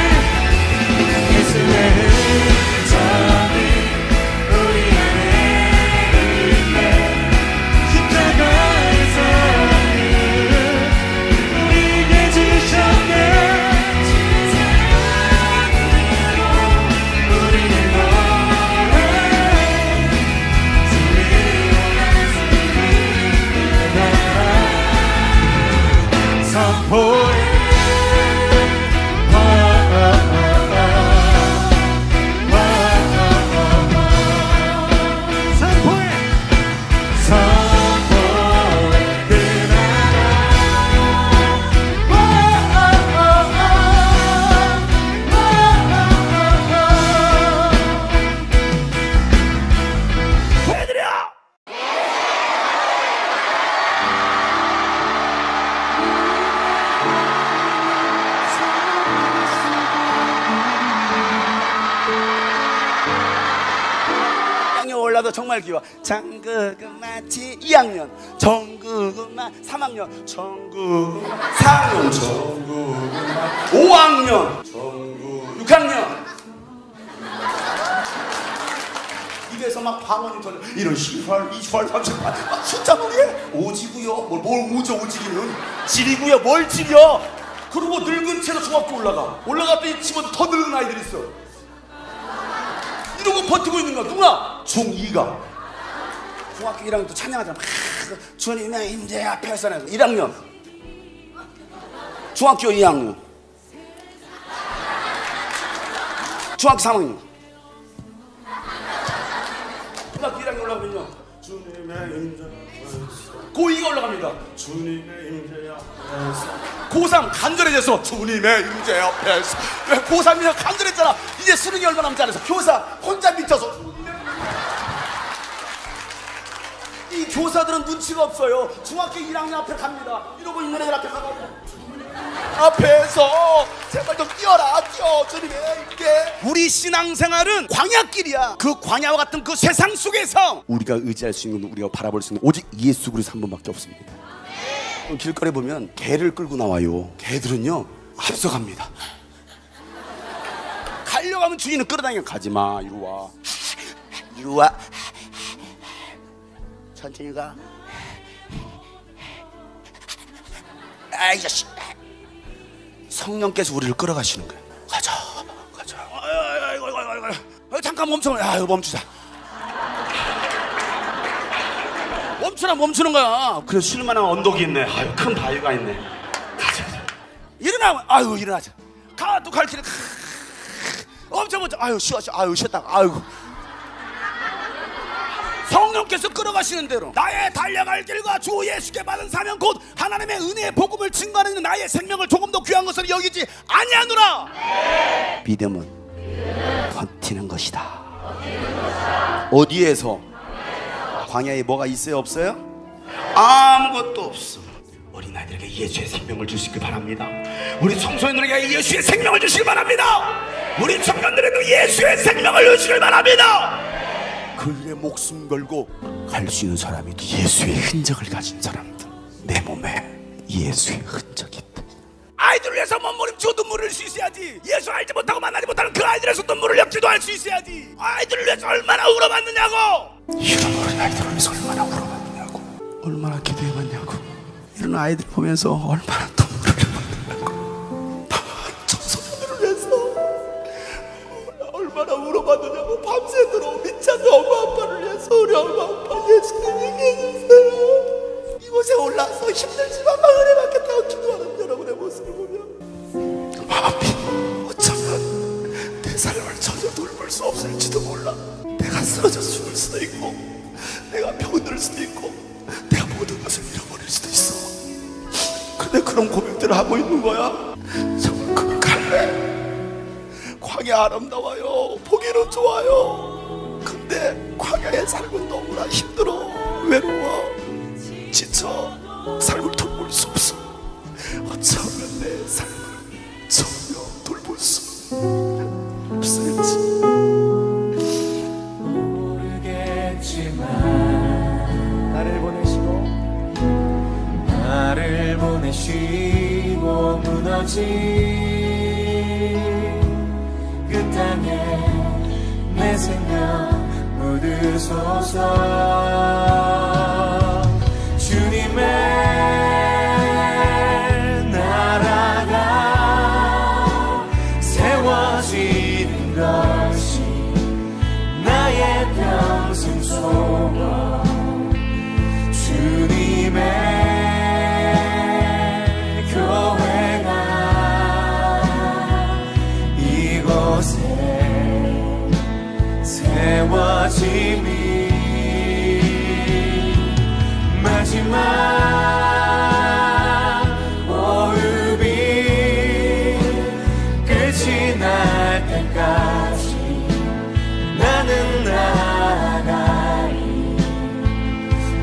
[SPEAKER 16] 우리 안에 있네. 십자가의 사랑을 우리에게 주셨네.
[SPEAKER 1] 올라도 정말 귀여워. 장국은 마치 2학년, 정국은 3학년, 정국 4학년, 정국 5학년, 정국 6학년. 입에서 막 방언이 터져. 이런 18, 28, 38 막 숫자 놀이에 오지구요. 뭘 오죠. 오지기는 질이구요. 뭘 질이요. 그리고 늙은 채로 중학교 올라갔더니 집어도 더 늙은 아이들이 있어. 이러고 버티고 있는 거야. 누가? 중2가 중학교 1학년 또 찬양하잖아. 주님의 임재 앞에서 1학년 중학교 2학년 중학교 3학년 중학교 1학년 올라가면요 주님의 임재 고2가 올라갑니다. 주님의 임재 앞에서 고3 간절해져서 주님의 임재 앞에서 고3이면 간절했잖아. 이제 수능이 얼마 남지 않아서 교사 혼자 미쳐서 이 교사들은 눈치가 없어요. 중학교 1학년 앞에 갑니다. 이러고 있는 애들 앞에 가가지고 앞에서 제발 좀 뛰어라 뛰어 주님의 임재. 우리 신앙생활은 광야길이야. 그 광야와 같은 그 세상 속에서 우리가 의지할 수 있는 우리가 바라볼 수 있는 오직 예수 그리스도 한 분밖에 없습니다. 길거리 보면 개를 끌고 나와요. 개들은요 앞서갑니다. 가려고 하면 주인은 끌어다니면 가지마 이리 와 이리 와 천천히 가. 아이 자식. 성령께서 우리를 끌어가시는 거야. 가자 가자. 아이고 잠깐 멈춰. 아유 멈추자. 멈추는 거야. 그래서 쉴만한 언덕이 있네. 아유 큰 바위가 있네. 가자. 일어나. 아유 일어나자. 가 또 갈 길에. 멈춰. 아유 쉬어. 아유 쉬었다가. 아이고. 성령께서 끌어가시는 대로 나의 달려갈 길과 주 예수께 받은 사명 곧 하나님의 은혜의 복음을 증거하는 나의 생명을 조금 더 귀한 것으로 여기지 아니하노라. 네. 믿음은 버티는 것이다. 어디에서? 광야에 뭐가 있어요 없어요? 아무것도 없어. 어린아이들에게 예수의 생명을 주시길 바랍니다. 우리 청소년들에게 예수의 생명을 주시길 바랍니다. 우리 청년들에게도 예수의 생명을 주시길 바랍니다. 그의 목숨 걸고 갈 수 있는 사람이 예수의 흔적을 가진 사람들. 내 몸에 예수의 흔적이 있다. 아이들을 위해서 몸부림치고 눈물을 흘릴 수 있어야지. 예수 알지 못하고 만나지 못하는 그 아이들에서 눈물을 엮기도 할 수 있어야지. 아이들을 위해서 얼마나 울어봤느냐고. 이런 어린 아이들을 위해서 얼마나 울어봤느냐고. 얼마나 기도해봤냐고. 이런 아이들 보면서 얼마나 눈물을 흘려봤느냐고. 청소년들을 위해서 얼마나 울어봤느냐고. 밤새도록 미쳐서 엄마 아빠를 위해서 우리 엄마 아빠 예수님 얘기해주세요. 이곳에 올라서 힘들지만 막 은혜 받겠다고 기도하는 여러분의 모습을 보면 마음이 어쩌면 내 삶을 전혀 돌볼 수 없을지도 몰라. 내가 쓰러져 죽을 수도 있고 내가 병들 수도 있고 내가 모든 것을 잃어버릴 수도 있어. 근데 그런 고백들을 하고 있는 거야. 정말 그걸 갈래? 세상이 아름다워요. 보기는 좋아요. 근데 광야의 삶은 너무나 힘들어. 외로워. 지쳐. 삶을 돌볼 수 없어. 어쩌면 내 삶을 전혀 돌볼 수 없을지
[SPEAKER 16] 모르겠지만 나를 보내시고 무너진 그 땅에 내 생명 묻으소서. 주님의 나라가 세워지는 것이 나의 평생 소원. 주님의 교회가 이곳에 세워짐이 마지막 호흡이 끝이 날 때까지 나는 나가리.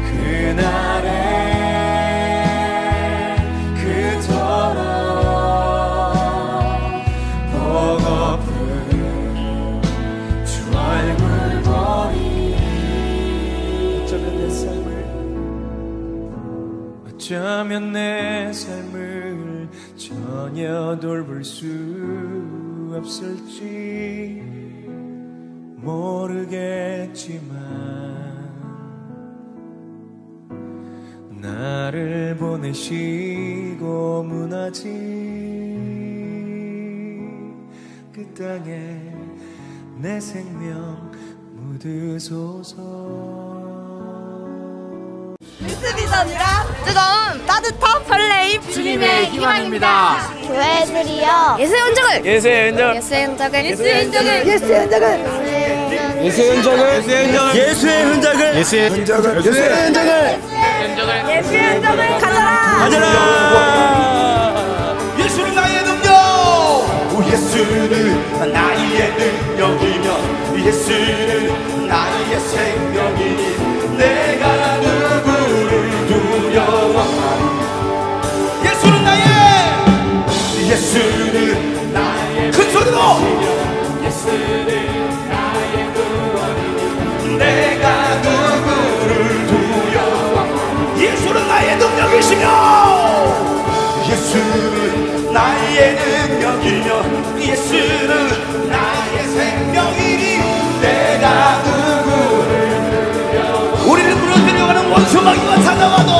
[SPEAKER 16] 그날에 그토록 보고픈 주 얼굴 보리. 어쩌면 내 삶을 전혀 돌볼 수 없을지 모르겠지만 나를 보내시고 무너진 그 땅에 내 생명 묻으소서.
[SPEAKER 5] 유스비전이라 뜨거운 따뜻한 설레임
[SPEAKER 16] 주님의 희망입니다.
[SPEAKER 4] 교회들이요. 예수의 흔적을.
[SPEAKER 16] 예수의 흔적.
[SPEAKER 4] 예수의 흔적을.
[SPEAKER 16] 예수의 흔적을.
[SPEAKER 4] 예수의 흔적을.
[SPEAKER 16] 예수의 흔적을. 예수의 흔적을. 예수의 흔적을. 예수의 흔적을.
[SPEAKER 4] 예수의 흔적을 가져라.
[SPEAKER 16] 가져라. 예수는 나의 능력. 예수는 나의 능력이며 예수는 나의 생명이니 내가 누구를 두려워하리. 예수는 나의 큰 소리로 예수는 나의 구원이니 내가 누구를 두려워하리. 예수는 나의 능력이시며 예수는 나의 능력이며 예수는 나의 생명이니 내가 누구를 두려워. 우리를 무너뜨려가는 원수마귀가 찾아와도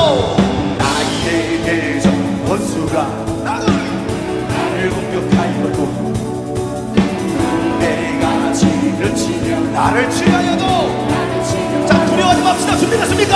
[SPEAKER 16] 나에게서 원수가 나를 공격하여도 내가 진을 치며 나를 취하여도 자 두려워하지 맙시다. 준비됐습니까?